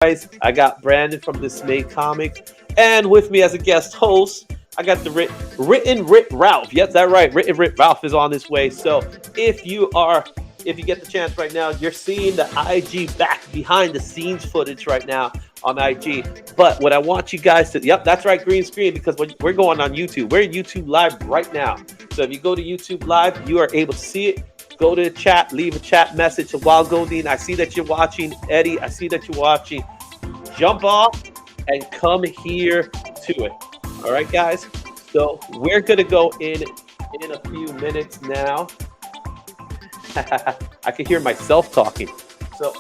guys. I got Brandon from Dismay Comics, and with me as a guest host, I got the written Rip Ralph. Yes, that's right. Written Rip Ralph is on his way. So if you get the chance right now, you're seeing the IG back behind the scenes footage right now on IG. But what I want you guys to, yep, that's right, green screen, because we're going on YouTube. We're YouTube Live right now. So if you go to YouTube Live, you are able to see it. Go to the chat, leave a chat message to Wild Goldine. I see that you're watching. Eddie, I see that you're watching. Jump off and come here to it. All right, guys. So we're gonna go in a few minutes now. I can hear myself talking. So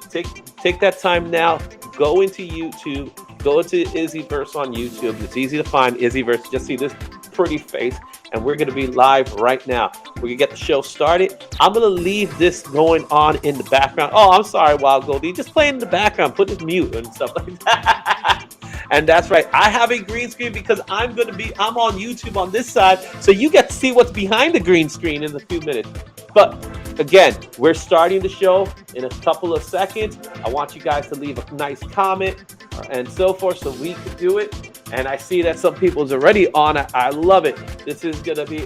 take that time now. Go into YouTube. Go to Izzyverse on YouTube. It's easy to find Izzyverse. Just see this pretty face. And we're going to be live right now. We're going to get the show started. I'm going to leave this going on in the background. Oh, I'm sorry, Wild Goldie. Just play in the background. Put it mute and stuff like that. And that's right. I have a green screen because I'm on YouTube on this side. So you get to see what's behind the green screen in a few minutes. But again, we're starting the show in a couple of seconds. I want you guys to leave a nice comment and so forth so we can do it. And I see that some people's already on it. I love it. This is going to be...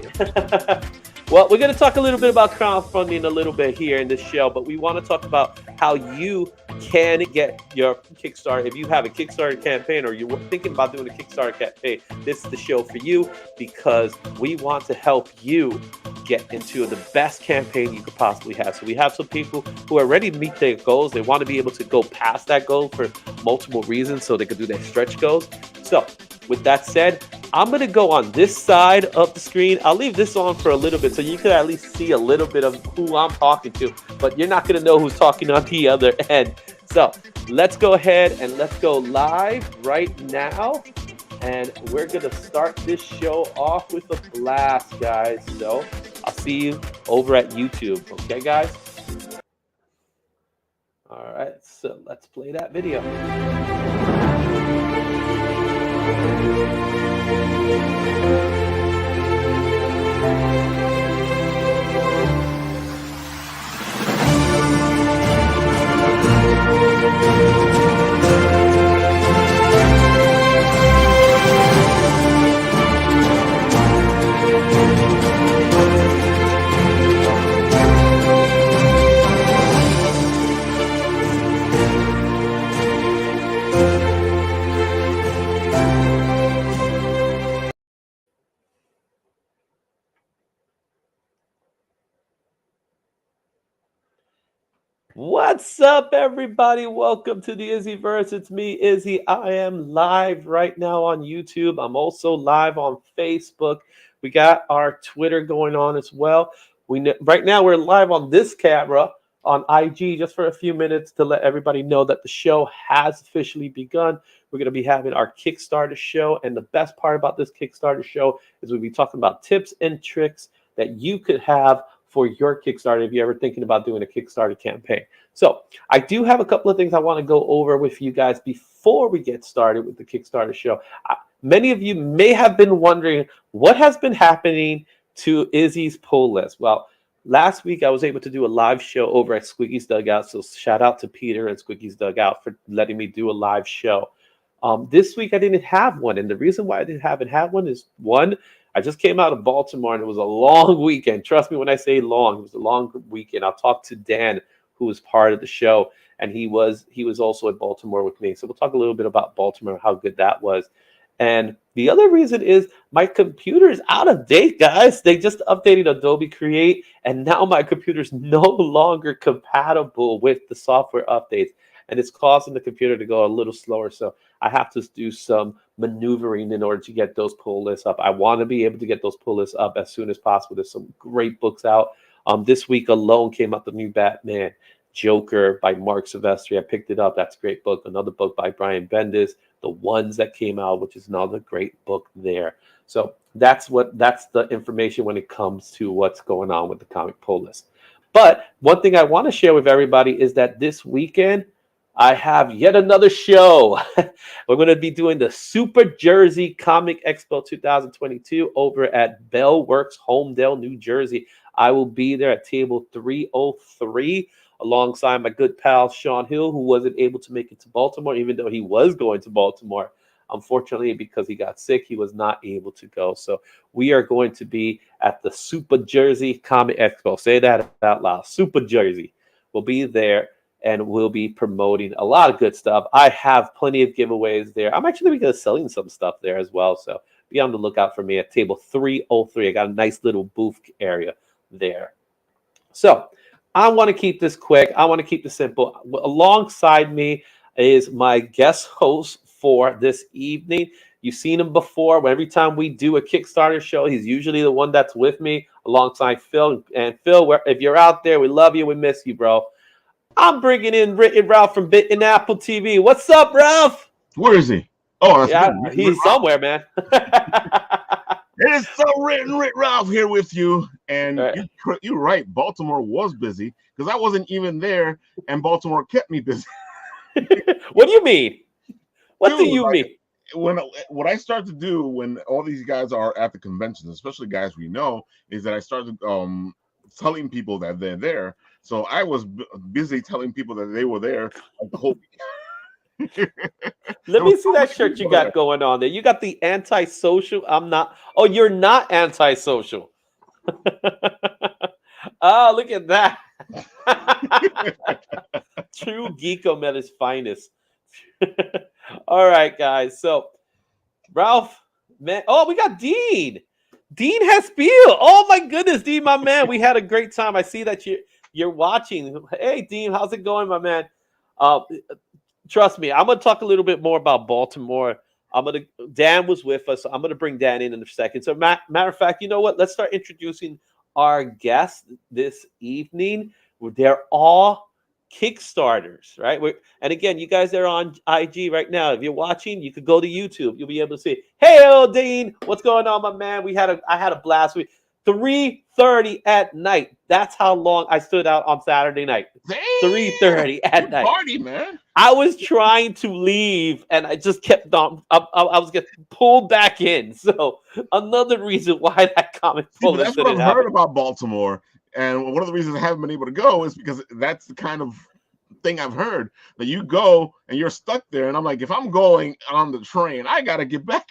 Well, we're going to talk a little bit about crowdfunding a little bit here in this show, but we want to talk about how you can get your Kickstarter. If you have a Kickstarter campaign or you're thinking about doing a Kickstarter campaign, this is the show for you because we want to help you get into the best campaign you could possibly have. So we have some people who are ready to meet their goals. They want to be able to go past that goal for multiple reasons so they can do their stretch goals. So with that said, I'm going to go on this side of the screen. I'll leave this on for a little bit so you can at least see a little bit of who I'm talking to, but you're not going to know who's talking on the other end. So let's go ahead and let's go live right now. And we're going to start this show off with a blast, guys. So I'll see you over at YouTube. Okay, guys? All right, so let's play that video. What's up, everybody? Welcome to the Izzyverse. It's me, Izzy. I am live right now on YouTube. I'm also live on Facebook. We got our Twitter going on as well. Right now we're live on this camera on IG just for a few minutes to let everybody know that the show has officially begun. We're going to be having our Kickstarter show, and the best part about this Kickstarter show is we'll be talking about tips and tricks that you could have for your Kickstarter if you're ever thinking about doing a Kickstarter campaign. So I do have a couple of things I want to go over with you guys before we get started with the Kickstarter show. Many of you may have been wondering what has been happening to Izzy's pull list. Well, last week I was able to do a live show over at Squeaky's Dugout. So shout out to Peter and Squeaky's Dugout for letting me do a live show. This week I didn't have one. And the reason why I haven't had one is, one, I just came out of Baltimore and it was a long weekend. Trust me when I say long, it was a long weekend. I'll talk to Dan, who was part of the show, and he was also in Baltimore with me. So we'll talk a little bit about Baltimore, how good that was. And the other reason is my computer is out of date, guys. They just updated Adobe Create, and now my computer is no longer compatible with the software updates. And it's causing the computer to go a little slower. So I have to do some maneuvering in order to get those pull lists up. I want to be able to get those pull lists up as soon as possible. There's some great books out. This week alone came out the new Batman, Joker by Mark Silvestri. I picked it up. That's a great book. Another book by Brian Bendis, The Ones That Came Out, which is another great book there. So that's the information when it comes to what's going on with the comic pull list. But one thing I want to share with everybody is that this weekend, I have yet another show. We're going to be doing the Super Jersey Comic Expo 2022 over at Bell Works, Homedale, New Jersey. I will be there at table 303. alongside my good pal Sean Hill, who wasn't able to make it to Baltimore, even though he was going to Baltimore. Unfortunately, because he got sick, he was not able to go. So we are going to be at the Super Jersey Comic Expo. Say that out loud. Super Jersey. We'll be there, and we'll be promoting a lot of good stuff. I have plenty of giveaways there. I'm actually going to be selling some stuff there as well. So be on the lookout for me at table 303. I got a nice little booth area there. So I want to keep this quick. I want to keep this simple. Alongside me is my guest host for this evening. You've seen him before. Every time we do a Kickstarter show, he's usually the one that's with me alongside Phil. And Phil, if you're out there, we love you. We miss you, bro. I'm bringing in Ralph from Bit and Apple TV. What's up, Ralph? Where is he? Oh, that's yeah, he's somewhere, man. It is so written, Ralph here with you. And you're right. Baltimore was busy because I wasn't even there, and Baltimore kept me busy. What do you mean? What do you mean? What I start to do when all these guys are at the conventions, especially guys we know, is that I started telling people that they're there. So I was busy telling people that they were there the whole week. Let me see that shirt you got going on there. You got the antisocial. I'm not. Oh, you're not antisocial. Oh, look at that. True geekom at his finest. All right, guys. So, Ralph, man. Oh, we got Dean. Dean has spiel. Oh my goodness, Dean, my man. We had a great time. I see that you're watching. Hey, Dean, how's it going, my man? Trust me, I'm gonna talk a little bit more about Baltimore. Dan was with us, so I'm gonna bring Dan in a second. So, matter of fact, you know what? Let's start introducing our guests this evening. They're all Kickstarters, right? And again, you guys that are on IG right now, if you're watching, you could go to YouTube. You'll be able to see. Hey, Dean, what's going on, my man? I had a blast. 3:30 at night. That's how long I stood out on Saturday night. 3:30 at night. Party, man. I was trying to leave, and I just kept on. I was getting pulled back in. So another reason why that comic. That's what I've heard about Baltimore. And one of the reasons I haven't been able to go is because that's the kind of thing I've heard, that you go and you're stuck there. And I'm like, if I'm going on the train, I got to get back.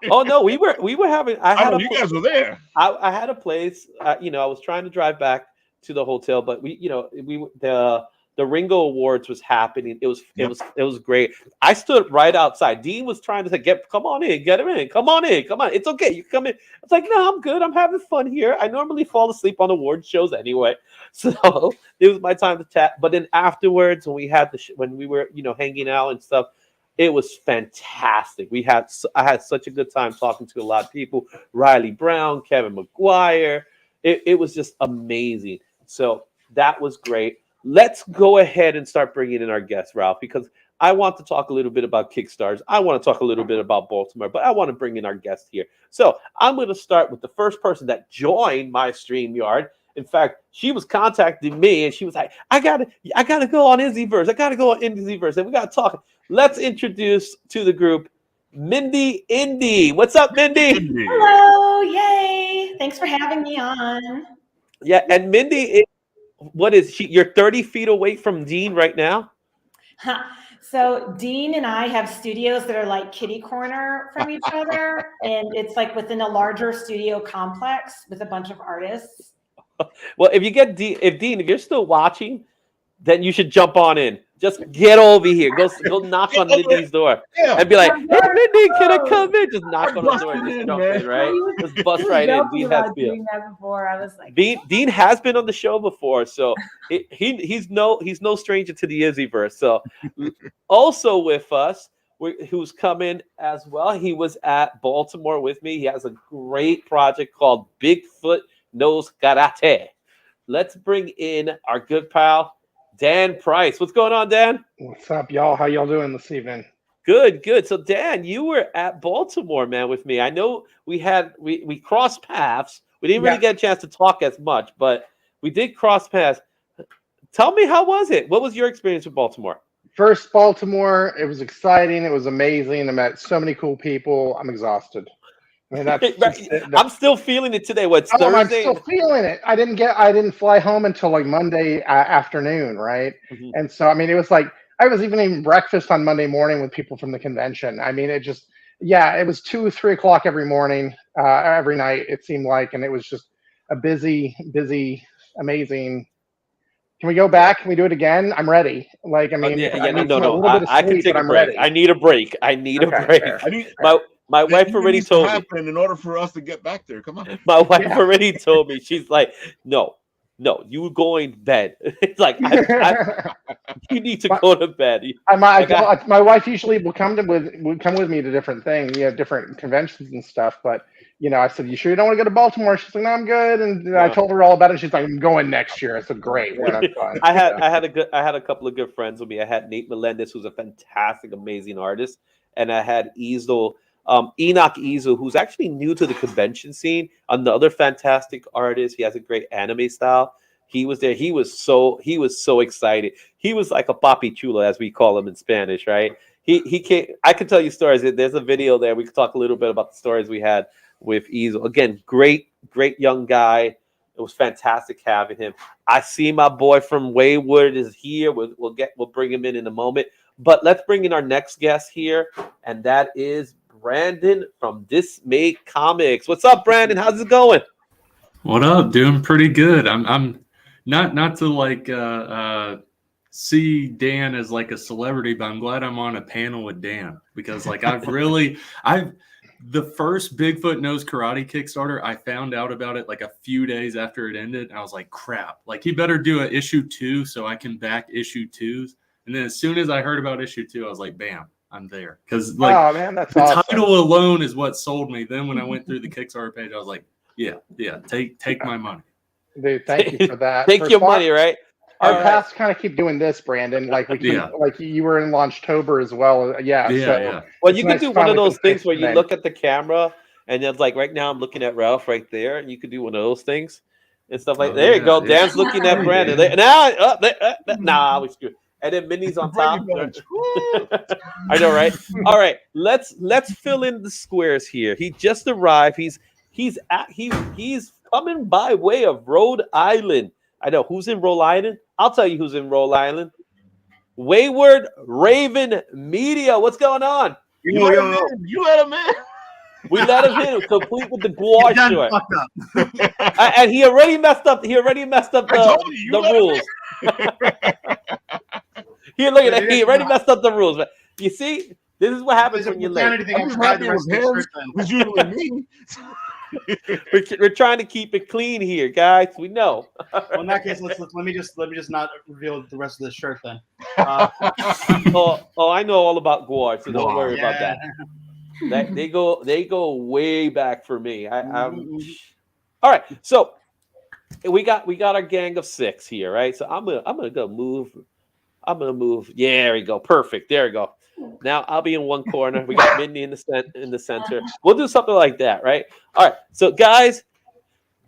Oh, no, we were having. You guys were there. I had a place. I was trying to drive back to the hotel, but the Ringo Awards was happening. It was great. I stood right outside. Dean was trying to say, come on in, get him in. Come on in. Come on. It's okay. You come in. It's like, no, I'm good. I'm having fun here. I normally fall asleep on award shows anyway. So it was my time to chat. But then afterwards, when we had when we were, hanging out and stuff, it was fantastic. I had such a good time talking to a lot of people. Riley Brown, Kevin McGuire. It was just amazing. So that was great. Let's go ahead and start bringing in our guests, Ralph, because I want to talk a little bit about Kickstarters. I want to talk a little bit about Baltimore, but I want to bring in our guest here. So I'm going to start with the first person that joined my StreamYard. In fact, she was contacting me, and she was like, I gotta go on Izzyverse. I got to go on Izzyverse, and we got to talk. Let's introduce to the group Mindy Indy. What's up, Mindy? Hello. Yay. Thanks for having me on. Yeah, and Mindy what is she? You're 30 feet away from Dean right now? So Dean and I have studios that are like kitty corner from each other. And it's like within a larger studio complex with a bunch of artists. Well, if Dean, if you're still watching, then you should jump on in. Just get over here. Go knock on Mindy's door and be like, "Hey, Mindy, can I come in?" Just knock on the door and just jump in, right? Just bust right in. Dean has been that before. I was like, Dean has been on the show before, so he's no stranger to the Izzyverse. So also with us, who's coming as well. He was at Baltimore with me. He has a great project called Bigfoot Knows Karate. Let's bring in our good pal Dan Price. What's going on, Dan? What's up, y'all? How y'all doing this evening? Good. So, Dan, you were at Baltimore, man, with me. I know we crossed paths. We didn't really get a chance to talk as much, but we did cross paths. Tell me, how was it? What was your experience with Baltimore? First, Baltimore, it was exciting. It was amazing. I met so many cool people. I'm exhausted. I mean, that's just, I'm still feeling it today. What's I'm Thursday? still feeling it. I didn't fly home until like Monday afternoon, right? Mhm. And so, I mean, it was like I was even eating breakfast on Monday morning with people from the convention. I mean, it was 2, 3 o'clock every morning, every night. It seemed like, and it was just a busy, amazing. Can we go back? Can we do it again? I'm ready. Like, I mean, I need a little bit of I can sleep, take but a I'm break. ready. I need a break. I need a Okay, break. fair. I need My wife already needs to told me. happen in order for us to get back there. Come on. My wife Yeah. already told me. She's like, no, you going to bed. It's like you need to go to bed. My wife usually would come with me to different things, different conventions and stuff. But I said, "You sure you don't want to go to Baltimore?" She's like, "No, I'm good." And I told her all about it. She's like, "I'm going next year." I said, "Great, when I'm done." I had a couple of good friends with me. I had Nate Melendez, who's a fantastic, amazing artist, and I had Enoch Ezel, who's actually new to the convention scene. Another fantastic artist. He has a great anime style. He was there. He was so excited. He was like a papi chulo, as we call him in Spanish, right? He came. I could tell you stories. There's a video there. We could talk a little bit about the stories we had with Ezel. Again, great young guy. It was fantastic having him. I see my boy from Wayward is here. We'll bring him in a moment. But let's bring in our next guest here, and that is Brandon from Dismay Comics. What's up, Brandon? How's it going? What up? Doing pretty good. I'm not to like see Dan as like a celebrity, but I'm glad I'm on a panel with Dan because like the first Bigfoot Knows Karate Kickstarter, I found out about it like a few days after it ended. And I was like, crap, like he better do an issue 2 so I can back issue 2s. And then as soon as I heard about issue 2, I was like, bam, I'm there. Because like, oh man, that's the awesome. title alone is what sold me. Then when I went through the Kickstarter page, I was like, yeah, take my money. Dude, thank you for that. Take your money, right? Our All paths kind of keep doing this, Brandon. Like we keep, like you were in Launchtober as well. Yeah. Well, you could do one of those things where you today. look at the camera and it's like right now I'm looking at Ralph right there, and you could do one of those things and stuff like. There you go. Dan's looking at Brandon. Nah, we screwed. And then Minnie's on top. I know, right? All right, let's fill in the squares here. He just arrived. He's coming by way of Rhode Island. I know who's in Rhode Island. I'll tell you who's in Rhode Island. Wayward Raven Media. What's going on? You let him in. We let him in, complete with the gouache short. And he already messed up. He already messed up the rules. He already messed up the rules. But you see, this is what happens when you're late. Who's usually me. We're trying to keep it clean here, guys. We know. Well, in that case, let me just not reveal the rest of the shirt then. I know all about gouache, so don't worry about that. They go way back for me. All right, so we got our gang of 6 here, right? So I'm gonna go move. I'm gonna move. Yeah, there we go. Perfect. There we go. Now I'll be in one corner. We got Mindy in the center. We'll do something like that, right? All right. So guys,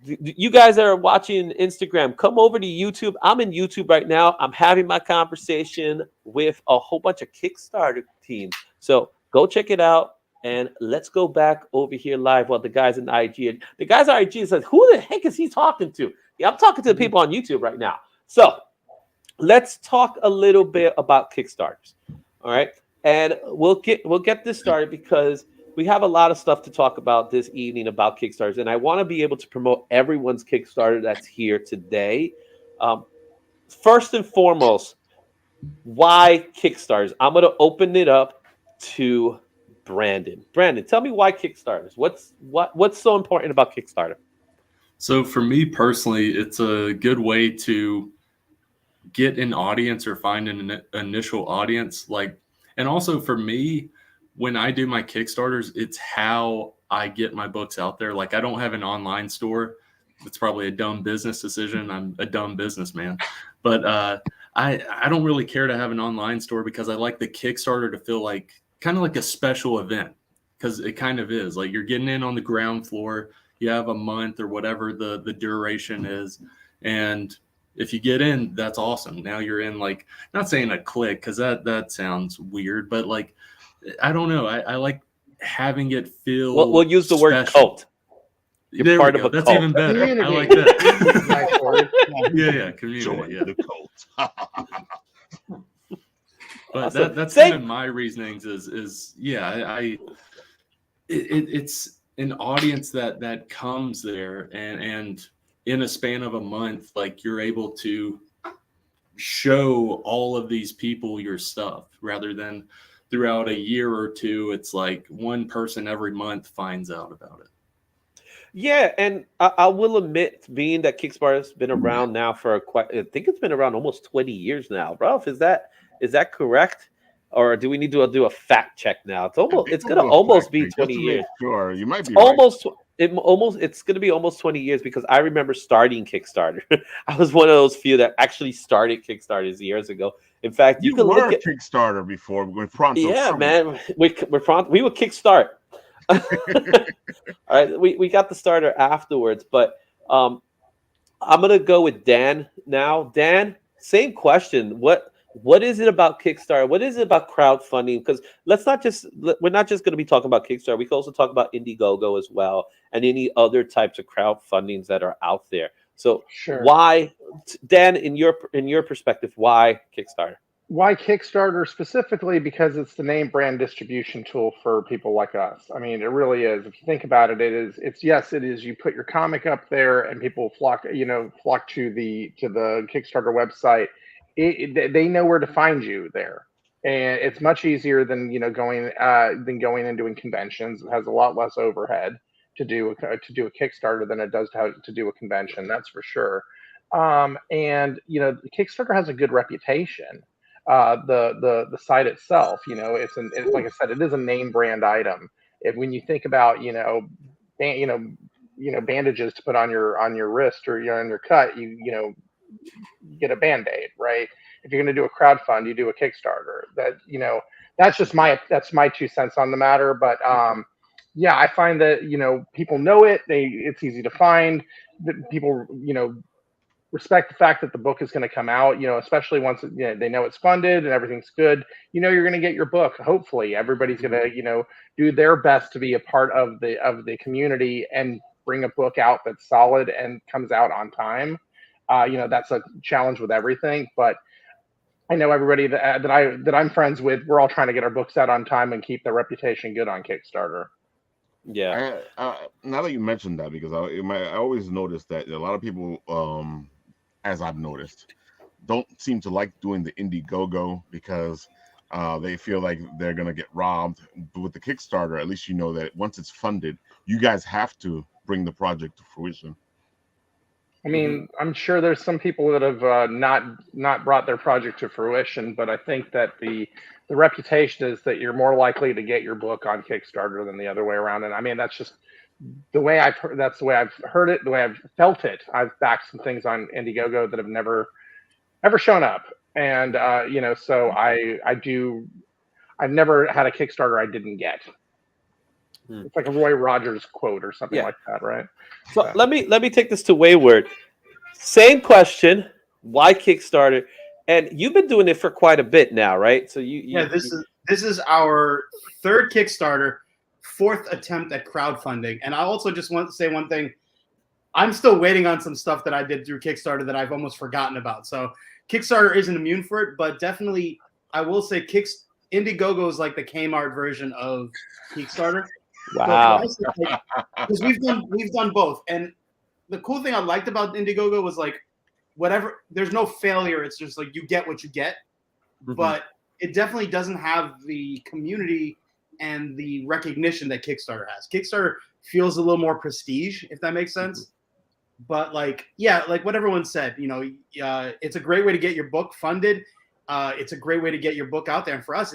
you guys that are watching Instagram, come over to YouTube. I'm in YouTube right now. I'm having my conversation with a whole bunch of Kickstarter teams. So go check it out. And let's go back over here live while the guys in IG. The guys in IG says, who the heck is he talking to? Yeah, I'm talking to the people on YouTube right now. So let's talk a little bit about Kickstarters. All right. And we'll get this started because we have a lot of stuff to talk about this evening about Kickstarters. And I want to be able to promote everyone's Kickstarter that's here today. First and foremost, why Kickstarters? I'm going to open it up to Brandon. Brandon, tell me why Kickstarters. What's so important about Kickstarter? So for me personally, it's a good way to get an audience or find an initial audience. And also for me, when I do my Kickstarters, it's how I get my books out there. Like I don't have an online store. It's probably a dumb business decision. I'm a dumb businessman, but I don't really care to have an online store because I like the Kickstarter to feel like kind of like a special event, because it kind of is. Like you're getting in on the ground floor. You have a month or whatever the duration is, and if you get in, that's awesome. Now you're in, like, not saying a clique because that sounds weird, but like, I don't know. I like having it feel We'll use the word special. cult. You're part of a That's cult. even better. Community. I like that. Nice word. Yeah, Join community. Yeah. the cult. But Awesome. that's Same- kind of my reasonings is it's an audience that comes there and in a span of a month, like you're able to show all of these people your stuff rather than throughout a year or two. It's like one person every month finds out about it. Yeah, and I will admit, being that Kickstarter's been around now for I think it's been around almost 20 years now. Ralph, is that correct? Or do we need to do a fact check now? It's going to almost be 20 years. Sure, you might be Almost it's going to be almost 20 years because I remember starting Kickstarter. I was one of those few that actually started Kickstarters years ago. In fact, you You can were look a at Kickstarter before with Pronto. yeah, Summit. man. We would kickstart. All right, we got the starter afterwards, but I'm gonna go with Dan now. Dan, same question. What is it about Kickstarter? What is it about crowdfunding? Because we're not just going to be talking about Kickstarter. We can also talk about Indiegogo as well and any other types of crowdfundings that are out there. So Sure. why, Dan, in your perspective, why Kickstarter? Why Kickstarter specifically? Because it's the name brand distribution tool for people like us. I mean, it really is. If you think about it, it is. You put your comic up there, and people flock to the Kickstarter website. They know where to find you there, and it's much easier than going and doing conventions. It has a lot less overhead to do a Kickstarter than it does to do a convention. That's for sure. And Kickstarter has a good reputation. The site itself, it's like I said, it is a name brand item. When you think about bandages to put on your wrist or on your cut, you get a Band-Aid, right? If you're going to do a crowdfund, you do a Kickstarter. That's my 2 cents on the matter. But yeah, I find that people know it. It's easy to find. People respect the fact that the book is going to come out, especially once they know it's funded and everything's good. You're going to get your book. Hopefully, everybody's going to do their best to be a part of the community and bring a book out that's solid and comes out on time. That's a challenge with everything, but I know everybody that I'm friends with, we're all trying to get our books out on time and keep the reputation good on Kickstarter. Yeah. Now that you mentioned that, because I always notice that a lot of people, as I've noticed, don't seem to like doing the Indiegogo because they feel like they're going to get robbed. But with the Kickstarter, at least you know that once it's funded, you guys have to bring the project to fruition. I mean, I'm sure there's some people that have not brought their project to fruition, but I think that the reputation is that you're more likely to get your book on Kickstarter than the other way around. And I mean, that's just the way I've heard it, the way I've felt it. I've backed some things on Indiegogo that have never shown up, and so I've never had a Kickstarter I didn't get. It's like a Roy Rogers quote or something like that, right? So let me take this to Wayward. Same question. Why Kickstarter? And you've been doing it for quite a bit now, right? So this is our 3rd Kickstarter, 4th attempt at crowdfunding. And I also just want to say one thing. I'm still waiting on some stuff that I did through Kickstarter that I've almost forgotten about. So Kickstarter isn't immune for it, but definitely I will say Indiegogo is like the Kmart version of Kickstarter. wow. Because we've done both. And the cool thing I liked about Indiegogo was like whatever, there's no failure. It's just like you get what you get. Mm-hmm. But it definitely doesn't have the community and the recognition that Kickstarter has. Kickstarter feels a little more prestige, if that makes sense. Mm-hmm. But like what everyone said, it's a great way to get your book funded. It's a great way to get your book out there. And for us,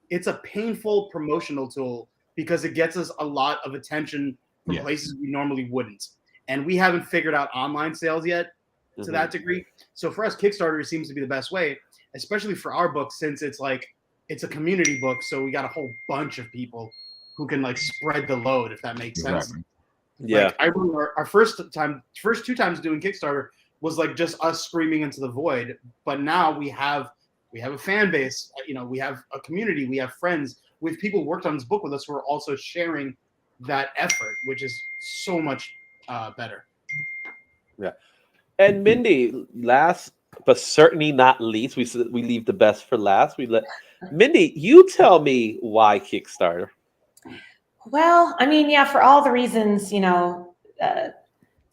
it's a painful promotional tool because it gets us a lot of attention from places we normally wouldn't. And we haven't figured out online sales yet to that degree. So for us, Kickstarter seems to be the best way, especially for our book, since it's a community book. So we got a whole bunch of people who can like spread the load, if that makes sense. Yeah. Like, I remember our first 2 times doing Kickstarter was like just us screaming into the void. But now we have we have a fan base, we have a community, we have friends, we have people who worked on this book with us who are also sharing that effort, which is so much better. Yeah. And Mindy, last but certainly not least, we leave the best for last. Mindy, you tell me why Kickstarter. Well, I mean, yeah, for all the reasons,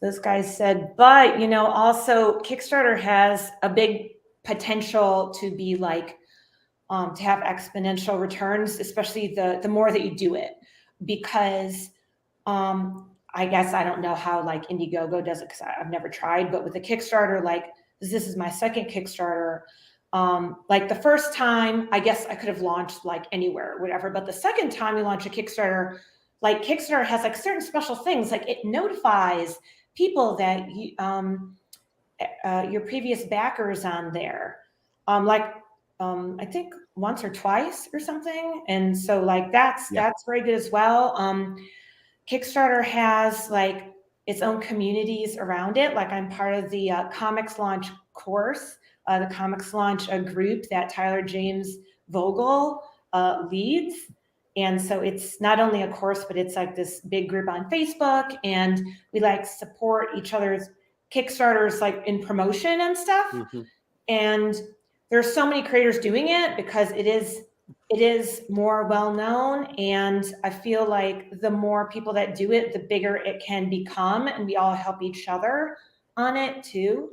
those guys said, but, also Kickstarter has a big potential to be like, to have exponential returns, especially the more that you do it, because I guess I don't know how like Indiegogo does it because I've never tried, but with the Kickstarter, like this is my second Kickstarter. Like the first time, I guess I could have launched like anywhere, whatever. But the second time we launch a Kickstarter, like Kickstarter has like certain special things, like it notifies people that you, your previous backers on there, I think once or twice or something. And so like that's very good as well. Kickstarter has like its own communities around it. Like I'm part of the comics launch course, the comics launch group that Tyler James Vogel leads. And so it's not only a course, but it's like this big group on Facebook, and we like support each other's Kickstarters like in promotion and stuff. Mm-hmm. And there's so many creators doing it because it is more well known, and I feel like the more people that do it, the bigger it can become, and we all help each other on it too.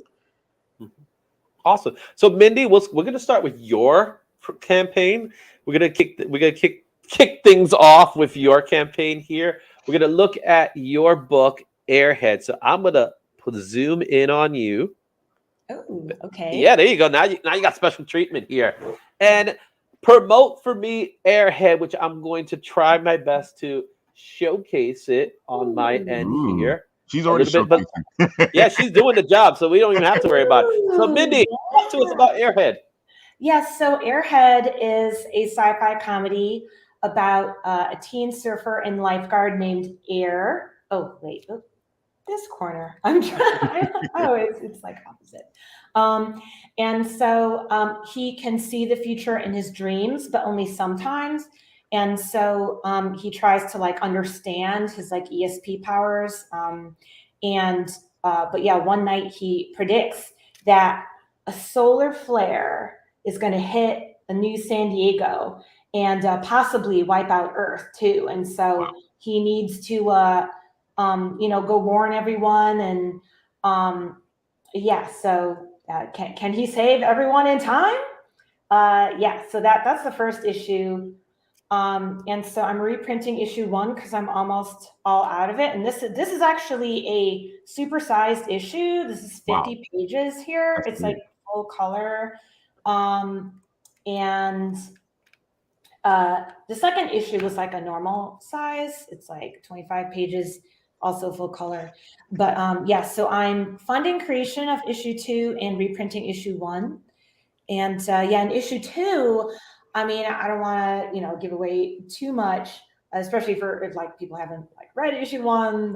Awesome. So Mindy, we're going to start with your campaign. We're going to kick things off with your campaign here. We're going to look at your book Airhead. So I'm going to put zoom in on you. Oh, okay. Yeah, there you go. Now you got special treatment here. And promote for me Airhead, which I'm going to try my best to showcase it on my end here. She's already showcasing. Yeah, she's doing the job, so we don't even have to worry about it. So Mindy, talk to us about Airhead. Yes, so Airhead is a sci-fi comedy about a teen surfer and lifeguard named Air. Oh, wait. Oh, this corner. I'm trying. It's like opposite. And so he can see the future in his dreams, but only sometimes. And so he tries to like understand his like ESP powers. But yeah, one night he predicts that a solar flare is going to hit a new San Diego and possibly wipe out Earth too. And so he needs to, go warn everyone. And can he save everyone in time? So that's the first issue. And so I'm reprinting issue 1 because I'm almost all out of it. And this is actually a supersized issue. This is 50 pages here. It's like full color. The second issue was like a normal size. It's like 25 pages, also full color. But so I'm funding creation of issue 2 and reprinting issue 1. And in issue 2, I mean, I don't want to, give away too much, especially for if like people haven't like read issue 1.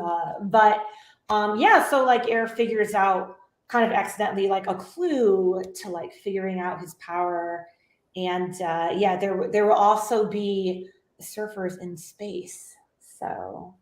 So like Air figures out kind of accidentally like a clue to like figuring out his power. And there will also be surfers in space. So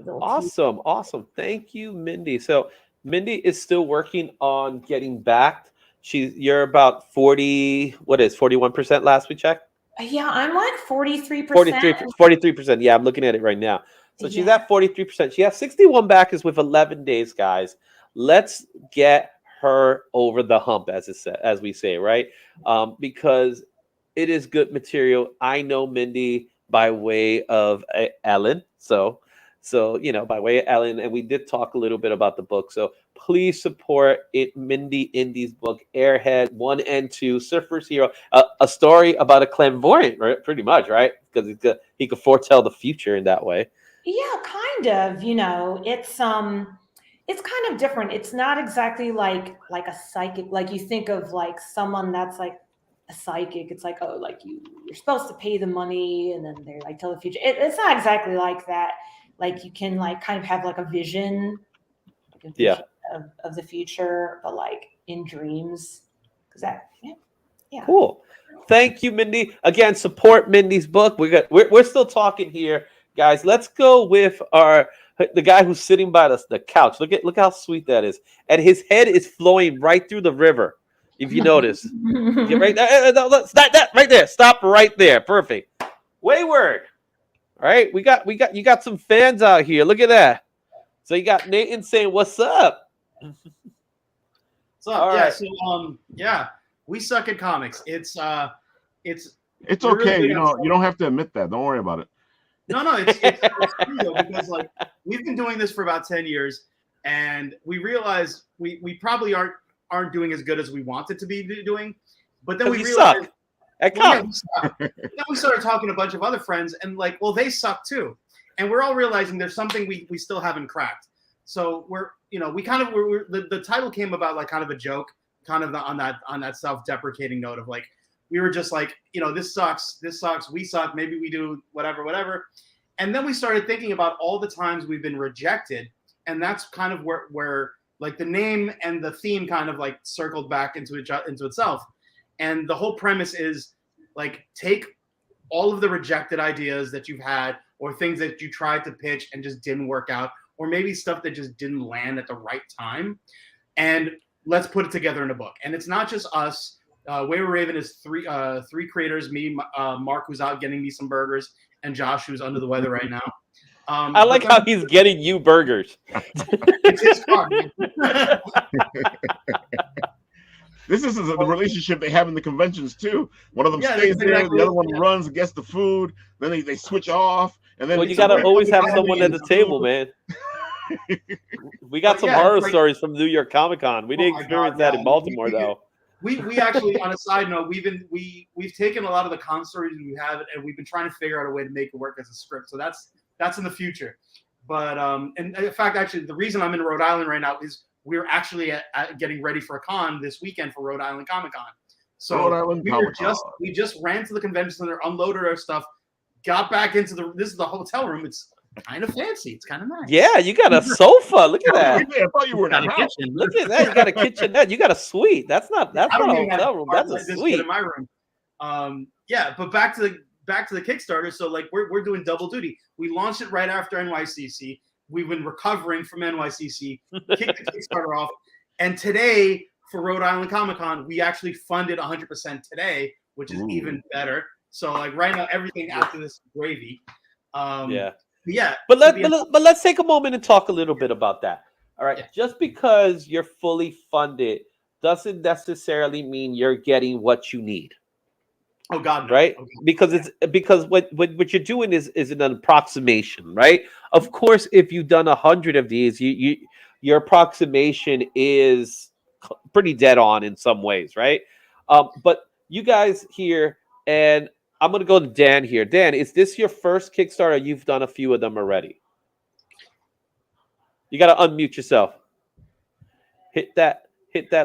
awesome. Thank you, Mindy. So Mindy is still working on getting backed. You're about 41% last we checked? Yeah, I'm like 43%. 43%. Yeah, I'm looking at it right now. So she's at 43%. She has 61 backers with 11 days, guys. Let's get her over the hump, as we say, right? Because it is good material. I know Mindy by way of Ellen. So by way of Ellen, and we did talk a little bit about the book. So please support it, Mindy Indy's book, Airhead 1 and 2, Surfer's Hero, a story about a clairvoyant, right? Pretty much, right? Because he could foretell the future in that way. Yeah, kind of. It's kind of different. It's not exactly like a psychic. Like you think of like someone that's like a psychic. It's like, oh, like you're supposed to pay the money, and then they're like tell the future. It's not exactly like that. Like you can like kind of have like a vision of the future, but like in dreams. Yeah. Cool. Thank you, Mindy. Again, support Mindy's book. We're still talking here, guys. Let's go with the guy who's sitting by the couch. Look how sweet that is, and his head is flowing right through the river. If you notice, get right there. Stop that right there. Stop right there. Perfect. Wayward. All right, you got some fans out here. Look at that. So you got Nathan saying, "What's up?" What's up? All Yeah. right. So yeah, we suck at comics. It's It's okay. You don't have to admit that. Don't worry about it. No, it's true though, because like we've been doing this for about 10 years, and we realize we probably aren't doing as good as we wanted to be doing. But then we realized we suck. Then we started talking to a bunch of other friends, and like, well, they suck too, and we're all realizing there's something we still haven't cracked. So we kind of the title came about like kind of a joke, kind of on that self-deprecating note of like, we were just like, this sucks, we suck, maybe we do whatever. And then we started thinking about all the times we've been rejected. And that's kind of where like the name and the theme kind of like circled back into itself. And the whole premise is like, take all of the rejected ideas that you've had, or things that you tried to pitch and just didn't work out, or maybe stuff that just didn't land at the right time, and let's put it together in a book. And it's not just us. Wayward Raven is three creators, me, Mark, who's out getting me some burgers, and Josh, who's under the weather right now. I like how he's getting you burgers. It's his car, man. This is the relationship they have in the conventions too. One of them stays there, the other one runs and gets the food. Then they switch off, and then you gotta always have someone at the table, man. We got some horror stories from New York Comic Con. We didn't experience that in Baltimore though. We actually, on a side note, we've taken a lot of the con stories we have, and we've been trying to figure out a way to make it work as a script. So that's in the future. But and in fact, actually, the reason I'm in Rhode Island right now is we're actually getting ready for a con this weekend for Rhode Island Comic Con. So we just ran to the convention center, unloaded our stuff, got back into this is the hotel room. It's kind of fancy. It's kind of nice. Yeah, you got a sofa. Look at that. I thought you were in a house. Look at that. You got a kitchenette. You got a suite. That's not a hotel room. That's a suite in my room. Yeah, but back to the Kickstarter. So like we're doing double duty. We launched it right after NYCC. We've been recovering from NYCC, kicked the Kickstarter off, and today for Rhode Island Comic Con, we actually funded 100% today, which is even better. So like right now, everything after this is gravy. Yeah. But let's take a moment and talk a little bit about that. All right. Yeah. Just because you're fully funded doesn't necessarily mean you're getting what you need. Oh God, no. Right? Okay. Because what you're doing is an approximation, right? Of course, if you've done 100 of these, your approximation is pretty dead on in some ways, right? But you guys here, and I'm gonna go to Dan here. Dan, is this your first Kickstarter? You've done a few of them already. You got to unmute yourself. Hit that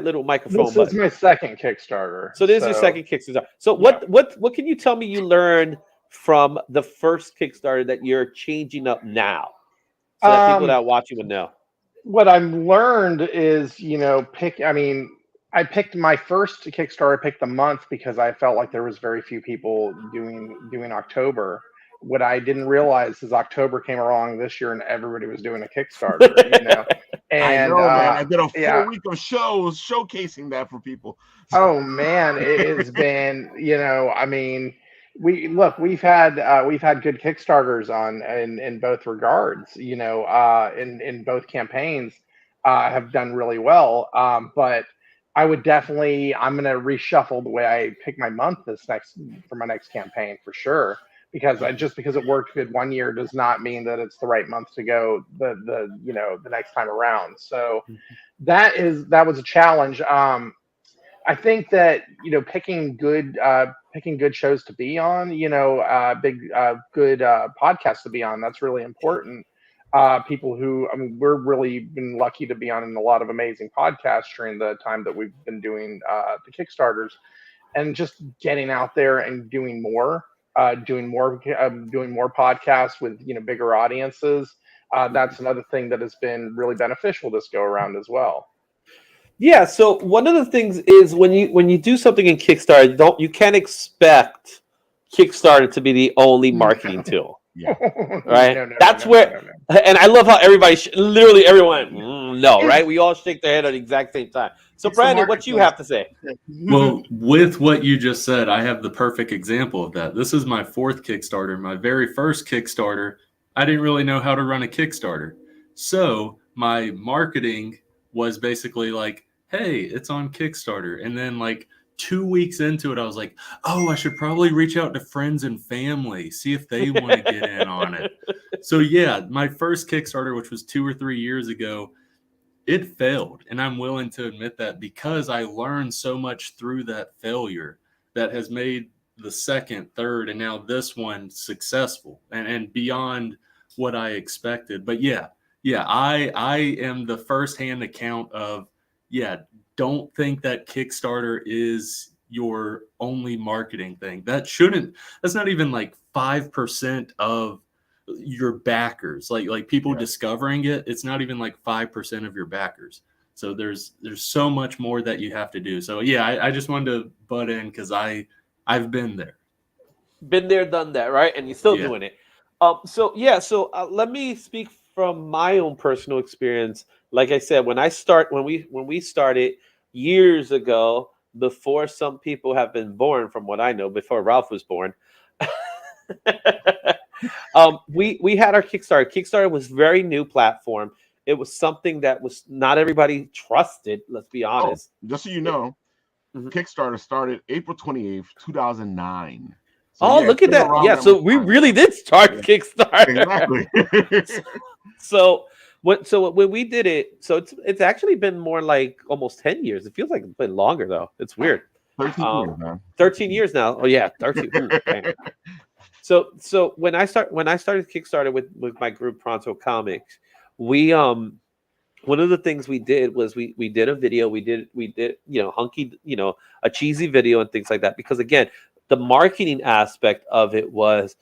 little microphone button. This is my second Kickstarter. So this is your second Kickstarter. So what can you tell me you learned from the first Kickstarter that you're changing up now, so that people that are watching would know? What I've learned is, I picked my first Kickstarter. I picked the month because I felt like there was very few people doing October. What I didn't realize is October came along this year and everybody was doing a Kickstarter. And I know, man. I did a full week of shows showcasing that for people. Oh man, it has been. We've had good Kickstarters in both regards. In both campaigns, have done really well. But I would definitely, I'm going to reshuffle the way I pick my month for my next campaign for sure. Because just because it worked good one year does not mean that it's the right month to go the next time around. So that was a challenge. I think that picking good shows to be on, good podcasts to be on, that's really important. People who, we're really been lucky to be on a lot of amazing podcasts during the time that we've been doing the Kickstarters, and just getting out there and doing more podcasts with bigger audiences. That's another thing that has been really beneficial this go around as well. Yeah, so one of the things is when you do something in Kickstarter, you can't expect Kickstarter to be the only marketing tool, Yeah. right? No, no, That's no, where, no, no. and I love how everybody, literally everyone, no, right? We all shake their head at the exact same time. So, It's the Brandon, what you have to say? Well, with what you just said, I have the perfect example of that. This is my fourth Kickstarter. My very first Kickstarter, I didn't really know how to run a Kickstarter. So my marketing was basically like, hey, it's on Kickstarter. And then like 2 weeks into it, I was like, oh, I should probably reach out to friends and family, see if they want to get in on it. So yeah, my first Kickstarter, which was 2 or 3 years ago, it failed. And I'm willing to admit that because I learned so much through that failure that has made the second, third, and now this one successful and beyond what I expected. But yeah, I am the firsthand account of, don't think that Kickstarter is your only marketing thing. That's not even like 5% of your backers, like people discovering it. It's not even like 5% of your backers. So there's so much more that you have to do. So yeah, I just wanted to butt in because I've been there. Been there, done that, right? And you're still doing it. So let me speak from my own personal experience. Like I said, when we started years ago, before some people have been born, from what I know, before Ralph was born. We had our Kickstarter. Kickstarter was very new platform. It was something that was not everybody trusted. Let's be honest. Just so you know, Kickstarter started April 28th, 2009. So look at that. Yeah, so we really did start Kickstarter. Exactly. So when we did it, so it's actually been more like almost 10 years. It feels like it's been longer though. It's weird. 13 years, man. 13 years now. Oh yeah, 13. So when I started Kickstarter with my group Pronto Comics, we one of the things we did was we did a video. We did a cheesy video and things like that, because again, the marketing aspect of it was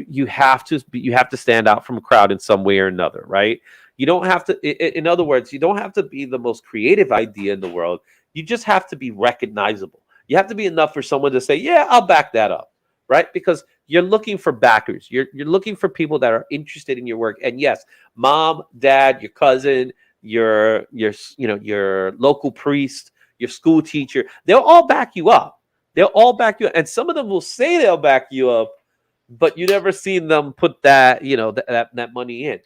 you have to stand out from a crowd in some way or another, right? You don't have to, in other words, you don't have to be the most creative idea in the world. You just have to be recognizable. You have to be enough for someone to say, yeah, I'll back that up, right? Because you're looking for backers. You're looking for people that are interested in your work. And yes, mom, dad, your cousin, your local priest, your school teacher, they'll all back you up. They'll all back you up. And some of them will say they'll back you up, but you never seen them put that, that money in.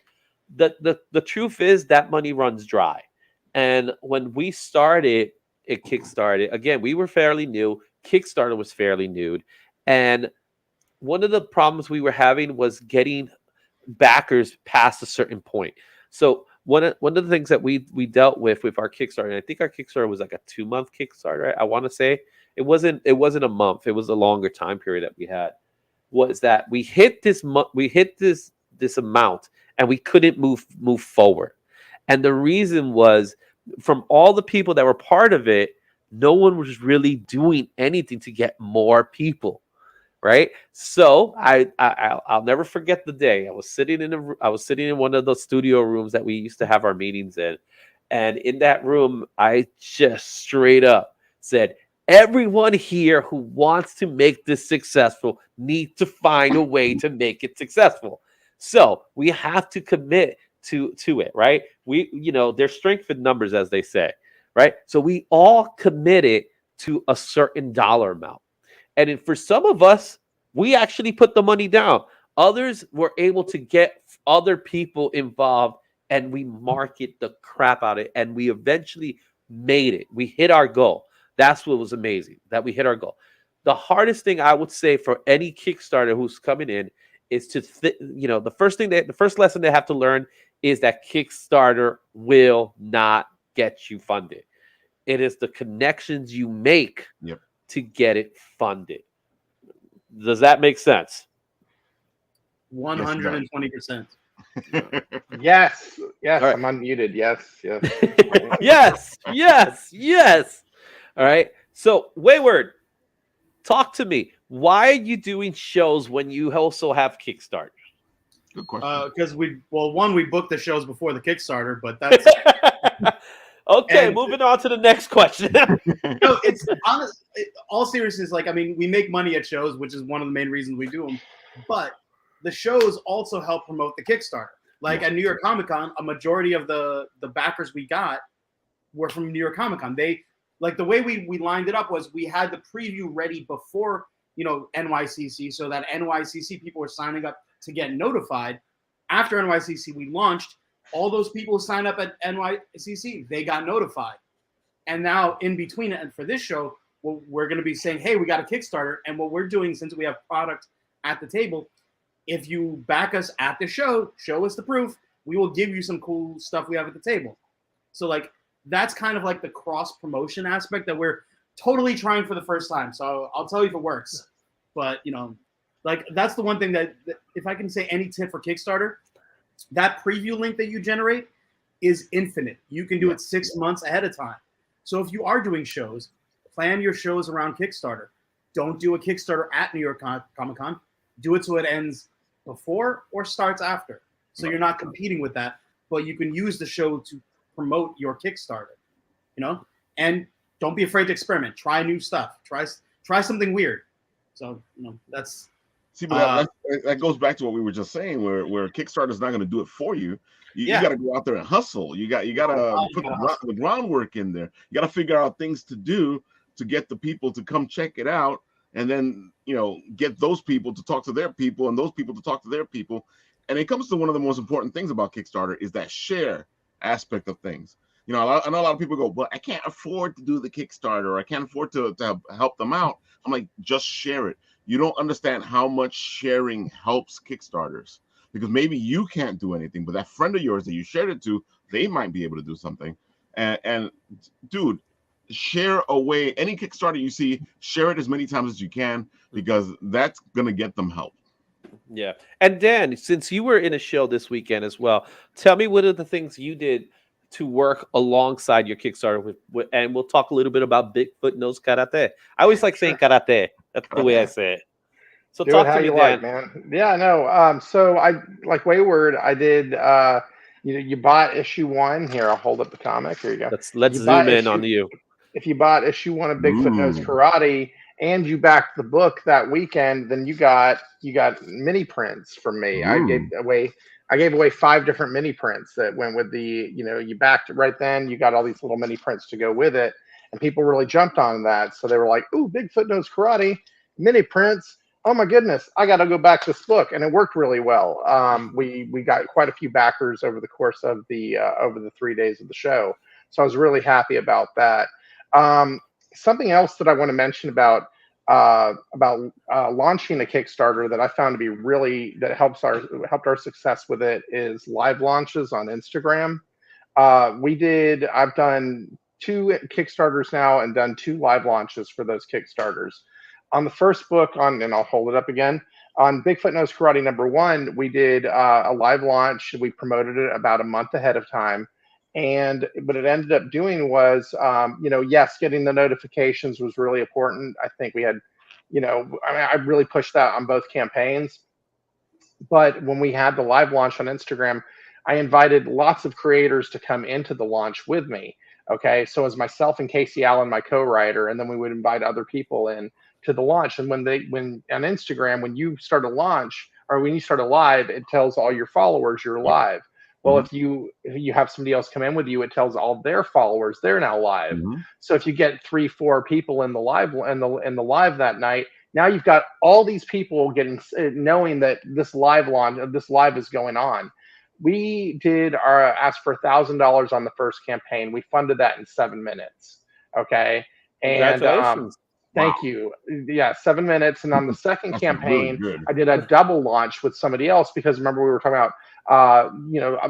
The truth is that money runs dry. And when we started at Kickstarter, again, we were fairly new. Kickstarter was fairly new. And one of the problems we were having was getting backers past a certain point. So one of the things that we dealt with our Kickstarter, and I think our Kickstarter was like a 2-month Kickstarter, I want to say. It wasn't a month. It was a longer time period that we had. Was that we hit this amount and we couldn't move forward. And the reason was, from all the people that were part of it, no one was really doing anything to get more people, right? So I'll never forget the day I was sitting in one of those studio rooms that we used to have our meetings in, and in that room I just straight up said, everyone here who wants to make this successful needs to find a way to make it successful. So we have to commit to it, right? There's strength in numbers, as they say, right? So we all committed to a certain dollar amount. And for some of us, we actually put the money down. Others were able to get other people involved, and we market the crap out of it. And we eventually made it. We hit our goal. That's what was amazing, that we hit our goal. The hardest thing I would say for any Kickstarter who's coming in is to, the first lesson they have to learn is that Kickstarter will not get you funded. It is the connections you make to get it funded. Does that make sense? 120%. Yes. Right. I'm unmuted. Yes. yes. All right. So, Wayward, talk to me. Why are you doing shows when you also have Kickstarter? Good question. Because we booked the shows before the Kickstarter, but that's Okay, And- moving on to the next question. No, it's honest. All seriousness, like, I mean, we make money at shows, which is one of the main reasons we do them. But the shows also help promote the Kickstarter. Like at New York Comic Con, a majority of the backers we got were from New York Comic Con. They like the way we lined it up was we had the preview ready before, you know, NYCC, so that NYCC people were signing up to get notified. After NYCC, we launched. All those people who signed up at NYCC, they got notified. And now in between it and for this show, we're going to be saying, hey, we got a Kickstarter. And what we're doing, since we have product at the table, if you back us at the show us the proof, we will give you some cool stuff we have at the table. So like, that's kind of like the cross promotion aspect that we're totally trying for the first time. So I'll tell you if it works. But, you know, like that's the one thing that if I can say any tip for Kickstarter, that preview link that you generate is infinite. You can do it 6 months ahead of time. So if you are doing shows, plan your shows around Kickstarter. Don't do a Kickstarter at New York Comic Con. Do it so it ends before or starts after. So you're not competing with that, but you can use the show to promote your Kickstarter, you know? And don't be afraid to experiment. Try new stuff. Try something weird. So, you know, that's... See, but that goes back to what we were just saying, where Kickstarter is not going to do it for you. You got to go out there and hustle. You got to put the groundwork in there. You got to figure out things to do to get the people to come check it out, and then, you know, get those people to talk to their people, and those people to talk to their people. And it comes to one of the most important things about Kickstarter is that share aspect of things. You know, I know a lot of people go, "Well, I can't afford to do the Kickstarter, or I can't afford to help them out." I'm like, just share it. You don't understand how much sharing helps Kickstarters, because maybe you can't do anything, but that friend of yours that you shared it to, they might be able to do something. And dude, share away any Kickstarter you see, share it as many times as you can, because that's going to get them help. Yeah. And Dan, since you were in a show this weekend as well, tell me what are the things you did to work alongside your Kickstarter with and we'll talk a little bit about Bigfoot knows karate. I always like saying karate. That's the way I say it. So Do talk it how to me, you Dan. like, man. Yeah, no. So I like Wayward. I did. You bought issue 1 here. I'll hold up the comic. Here you go. Let's You zoom bought in on issue- you. If you bought issue 1 of Bigfoot Knows Ooh. Karate and you backed the book that weekend, then you got mini prints from me. I gave away 5 different mini prints that went with the, you know, you backed it right then. You got all these little mini prints to go with it, and people really jumped on that. So they were like, "Ooh, Bigfoot Knows Karate, mini prints. Oh my goodness, I got to go back this book," and it worked really well. We got quite a few backers over the course of the over the 3 days of the show, so I was really happy about that. Something else that I want to mention about launching a Kickstarter that I found to be that helped our success with it is live launches on Instagram. I've done 2 Kickstarters now and done 2 live launches for those Kickstarters. On the first book, and I'll hold it up again, on Bigfoot Knows Karate #1, we did a live launch. We promoted it about a month ahead of time. And what it ended up doing was, yes, getting the notifications was really important. I think we had, I really pushed that on both campaigns. But when we had the live launch on Instagram, I invited lots of creators to come into the launch with me. Okay, so it was myself and Casey Allen, my co-writer, and then we would invite other people in to the launch. And when on Instagram, when you start a launch or when you start a live, it tells all your followers you're live. Well, if you have somebody else come in with you, it tells all their followers they're now live. So if you get 3-4 people in the live live that night, now you've got all these people knowing that this live is going on. We did ask for $1,000 on the first campaign. We funded that in 7 minutes. Okay, and Congratulations. thank you. Yeah, 7 minutes. And on the second campaign, really good. I did a double launch with somebody else because remember we were talking about.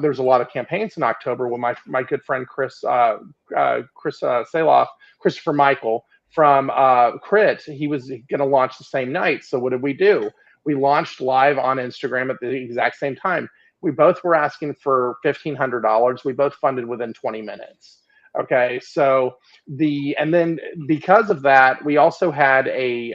There's a lot of campaigns in October with my good friend Chris Saloff, Christopher Michael from Crit. He was going to launch the same night. So what did we do? We launched live on Instagram at the exact same time. We both were asking for $1,500. We both funded within 20 minutes. Okay, so and then because of that, we also had a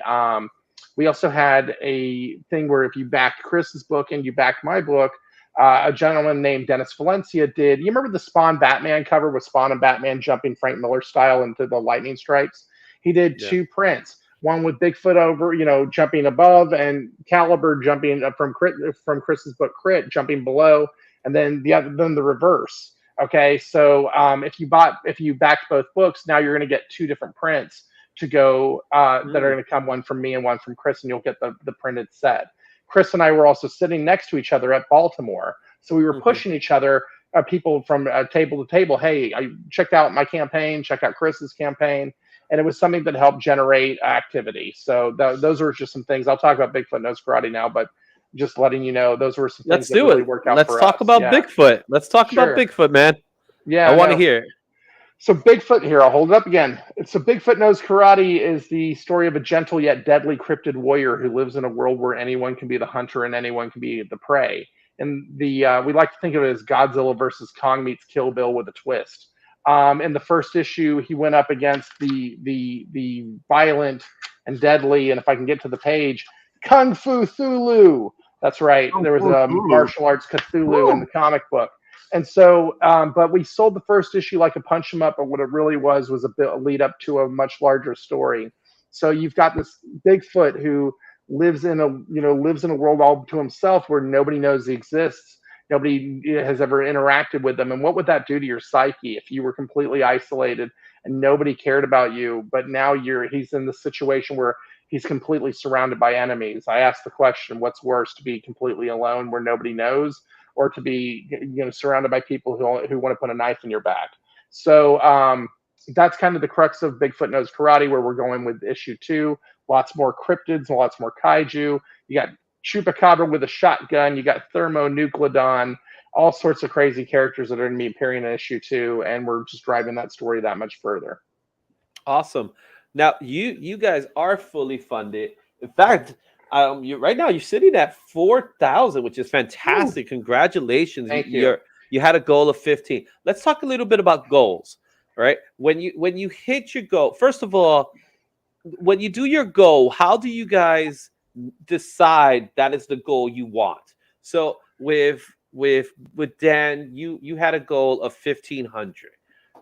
thing where if you backed Chris's book and you backed my book, A gentleman named Dennis Valencia did. You remember the Spawn Batman cover with Spawn and Batman jumping Frank Miller style into the lightning strikes? He did Yeah. 2 prints. One with Bigfoot over, jumping above, and Caliber jumping up from Chris's book Crit, jumping below, and then the reverse. Okay, so if you backed both books, now you're going to get 2 different prints to go that are going to come, one from me and one from Chris, and you'll get the printed set. Chris and I were also sitting next to each other at Baltimore, so we were pushing each other, people from table to table. Hey, I checked out my campaign, check out Chris's campaign. And it was something that helped generate activity. So those are just some things. I'll talk about Bigfoot Knows Karate now, but just letting you know, those were some things that really worked out for us. Let's talk about Bigfoot. Let's talk about Bigfoot, man. Yeah, I want to hear. So Bigfoot, here, I'll hold it up again. So Bigfoot Knows Karate is the story of a gentle yet deadly cryptid warrior who lives in a world where anyone can be the hunter and anyone can be the prey. And we like to think of it as Godzilla versus Kong meets Kill Bill with a twist. In the first issue, he went up against the violent and deadly, and if I can get to the page, Kung Fu Thulu. That's right. There was a martial arts Cthulhu in the comic book. And so, but we sold the first issue like a punch 'em up, but what it really was a lead up to a much larger story. So you've got this Bigfoot who lives in a world all to himself where nobody knows he exists. Nobody has ever interacted with them. And what would that do to your psyche if you were completely isolated and nobody cared about you? But now he's in the situation where he's completely surrounded by enemies. I asked the question, what's worse, to be completely alone where nobody knows, or to be surrounded by people who want to put a knife in your back? So that's kind of the crux of Bigfoot Knows Karate, where we're going with issue 2. Lots more cryptids, lots more kaiju. You got Chupacabra with a shotgun. You got Thermonucleodon, all sorts of crazy characters that are going to be appearing in issue 2, and we're just driving that story that much further. Awesome. Now you guys are fully funded. In fact, right now you're sitting at 4,000, which is fantastic. Ooh. Congratulations! Thank you. You had a goal of 15. Let's talk a little bit about goals. All right, when you hit your goal, first of all, when you do your goal, how do you guys decide that is the goal you want? So with Dan, you had a goal of 1,500,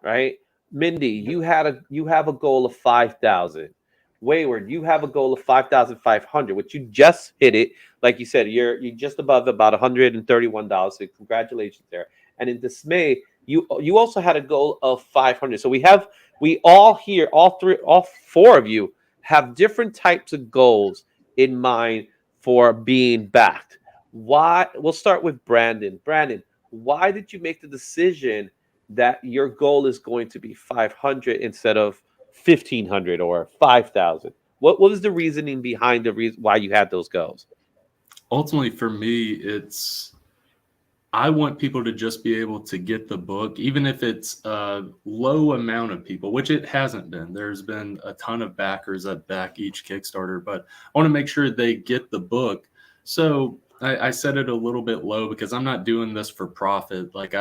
right? Mindy, you have a goal of 5,000. Wayward, you have a goal of 5,500, which you just hit it. Like you said, you're just above about $131. So congratulations there. And in Dismay, you also had a goal of 500. So all 4 of you have different types of goals in mind for being backed. Why? We'll start with Brandon. Brandon, why did you make the decision that your goal is going to be 500 instead of 1,500 or 5,000? What was the reasoning behind why you had those goals? Ultimately, for me, I want people to just be able to get the book, even if it's a low amount of people, which it hasn't been. There's been a ton of backers that back each Kickstarter, but I want to make sure they get the book. So I set it a little bit low because I'm not doing this for profit. Like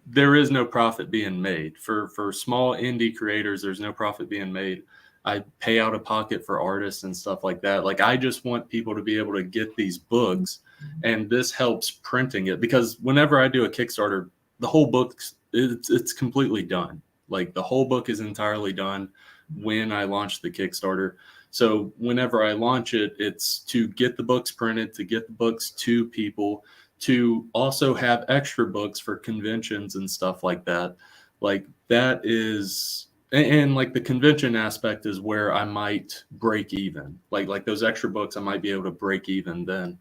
there is no profit being made for small indie creators. There's no profit being made. I pay out of pocket for artists and stuff like that. Like, I just want people to be able to get these books, and this helps printing it, because whenever I do a Kickstarter, the whole book, it's completely done. Like, the whole book is entirely done when I launch the Kickstarter. So whenever I launch it, it's to get the books printed, to get the books to people, to also have extra books for conventions and stuff like that. Like, that is, and like the convention aspect is where I might break even. Like those extra books, I might be able to break even then.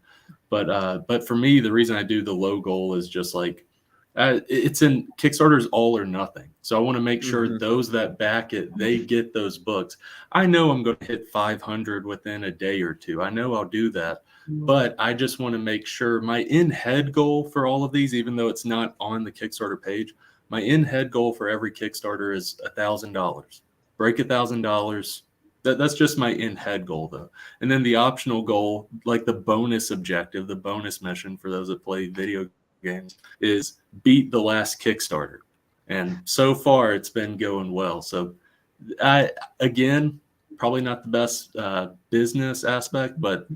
But for me, the reason I do the low goal is just like, it's in Kickstarter's all or nothing. So I want to make sure those that back it, they get those books. I know I'm going to hit 500 within a day or two. I know I'll do that. But I just want to make sure my in-head goal for all of these, even though it's not on the Kickstarter page, my in-head goal for every Kickstarter is $1,000. Break $1,000. That's just my in-head goal, though. And then the optional goal, like the bonus objective, the bonus mission for those that play video games, is beat the last Kickstarter. And so far, it's been going well. So, again, probably not the best business aspect, but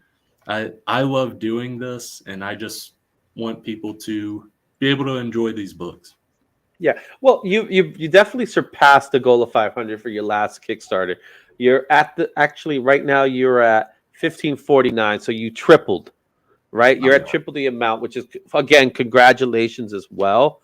I love doing this, and I just want people to be able to enjoy these books. Yeah, well, you definitely surpassed the goal of 500 for your last Kickstarter. You're at actually right now you're at 1549, so you tripled, right? You're at triple the amount, which is again congratulations as well.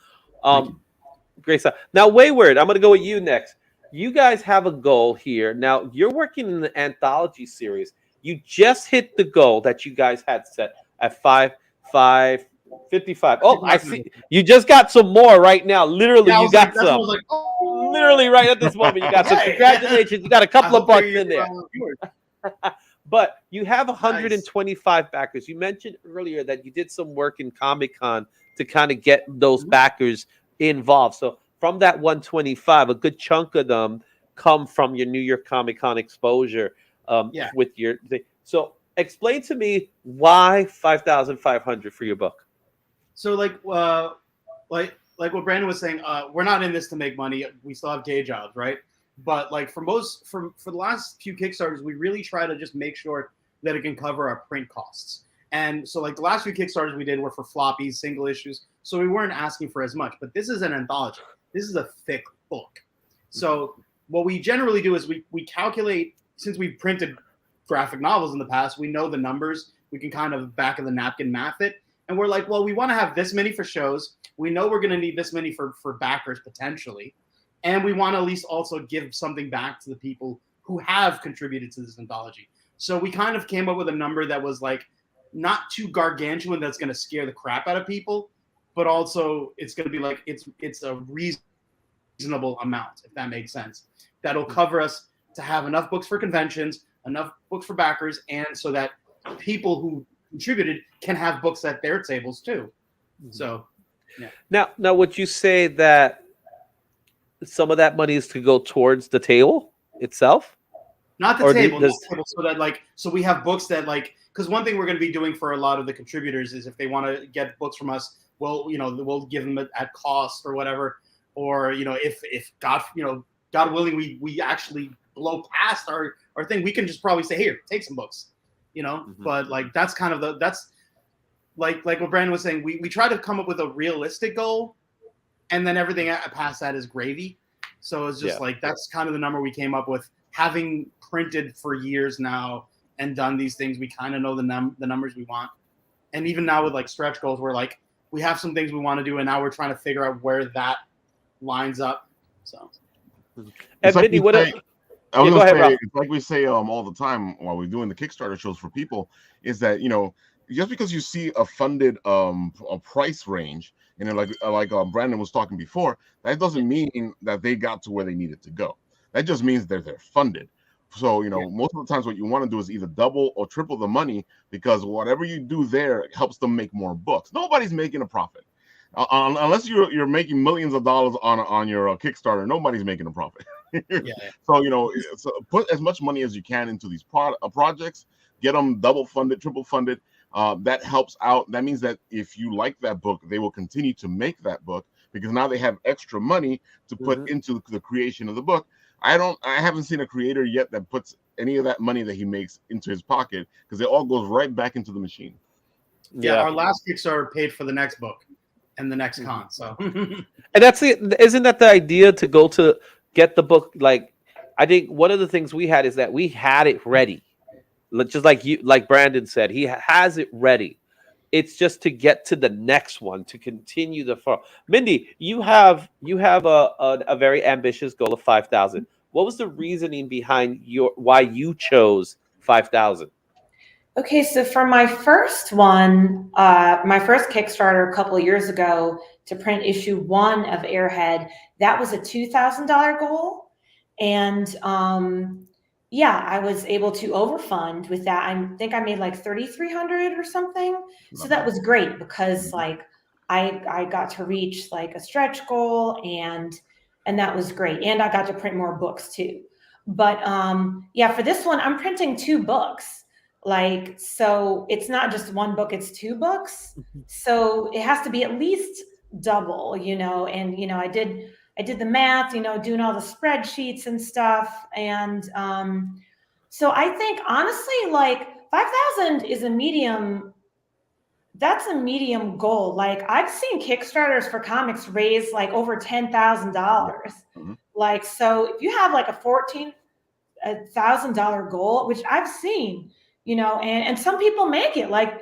Great stuff. Now, Wayward, I'm going to go with you next. You guys have a goal here. Now, you're working in the anthology series. You just hit the goal that you guys had set at 555. Oh, I see. You just got some more right now. Literally, Yeah, you got some. I was like, oh. Literally, right at this moment, you got some. Congratulations. You got a couple of bucks in there. But you have 125 backers. You mentioned earlier that you did some work in Comic-Con to kind of get those backers involved. So from that 125, a good chunk of them come from your New York Comic-Con exposure with your thing. So explain to me why 5,500 for your book. So like what Brandon was saying, we're not in this to make money. We still have day jobs, right? But like for the last few Kickstarters, we really try to just make sure that it can cover our print costs. And so like the last few Kickstarters we did were for floppies, single issues. So we weren't asking for as much, but this is an anthology. This is a thick book. So what we generally do is we calculate, since we've printed graphic novels in the past, we know the numbers. We can kind of back of the napkin math it. And we're like, well, we want to have this many for shows. We know we're going to need this many for backers potentially. And we want to at least also give something back to the people who have contributed to this anthology. So we kind of came up with a number that was like not too gargantuan that's going to scare the crap out of people, but also it's going to be like it's a reasonable amount, if that makes sense. That'll cover us to have enough books for conventions, enough books for backers, and so that people who contributed can have books at their tables too. So yeah. Now would you say that some of that money is to go towards the table itself? Not the table, so we have books that like, because one thing we're going to be doing for a lot of the contributors is if they want to get books from us, we'll give them at cost or whatever, or if God willing we actually blow past our thing, we can just probably say, here, take some books, But like that's kind of that's like what Brandon was saying. We try to come up with a realistic goal, and then everything past that is gravy. So it's just like that's kind of the number we came up with. Having printed for years now and done these things, we kind of know the numbers we want. And even now with like stretch goals, we're like, we have some things we want to do, and now we're trying to figure out where that lines up. So, and Vinny, go ahead, Rob. It's like we say all the time while we're doing the Kickstarter shows for people, is that just because you see a funded a price range, and like Brandon was talking before, that doesn't mean that they got to where they needed to go. That just means they're funded. So, most of the times what you want to do is either double or triple the money, because whatever you do there helps them make more books. Nobody's making a profit. Unless you're making millions of dollars on your Kickstarter, nobody's making a profit. So, so put as much money as you can into these projects, get them double funded, triple funded. That helps out. That means that if you like that book, they will continue to make that book, because now they have extra money to put into the creation of the book. I haven't seen a creator yet that puts any of that money that he makes into his pocket, because it all goes right back into the machine. Yeah, our last Kickstarter paid for the next book and the next con. So, and isn't that the idea, to go to get the book? Like, I think one of the things we had is that we had it ready, just like Brandon said, he has it ready. It's just to get to the next one, to continue the flow. Mindy, you have a very ambitious goal of 5,000. What was the reasoning behind why you chose 5,000? Okay, so for my first one, my first Kickstarter a couple of years ago to print issue 1 of Airhead, that was a $2,000 goal, and I was able to overfund with that. I think I made like 3,300 or something. So that was great, because like I got to reach like a stretch goal, and that was great. And I got to print more books too. But for this one, I'm printing 2 books. Like, so it's not just 1 book, it's 2 books. So it has to be at least double, and I did the math, doing all the spreadsheets and stuff. And so I think honestly, like 5,000 is a medium that's a medium goal. Like I've seen Kickstarters for comics raise like over $10,000. Like, so if you have like a $14,000 goal, which I've seen, you know, and some people make it like,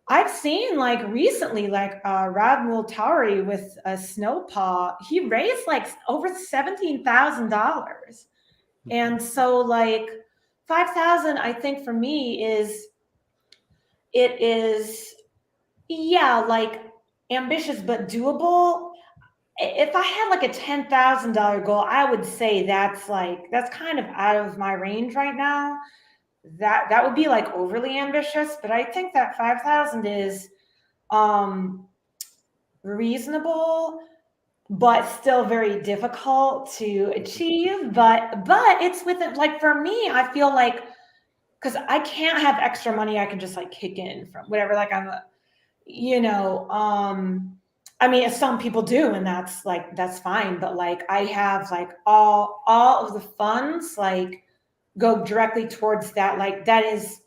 I've seen like recently, like Rad Multari with a Snowpaw, he raised like over $17,000. And so like 5,000, I think for me it is, yeah, like ambitious, but doable. If I had like a $10,000 goal, I would say that's kind of out of my range right now. That would be like overly ambitious, but I think that 5,000 is reasonable, but still very difficult to achieve. But it's within, like, for me, I feel like, because I can't have extra money I can just like kick in from whatever, like I'm a, you know, I mean, some people do, and that's fine. But like I have like all of the funds like go directly towards that. Like that is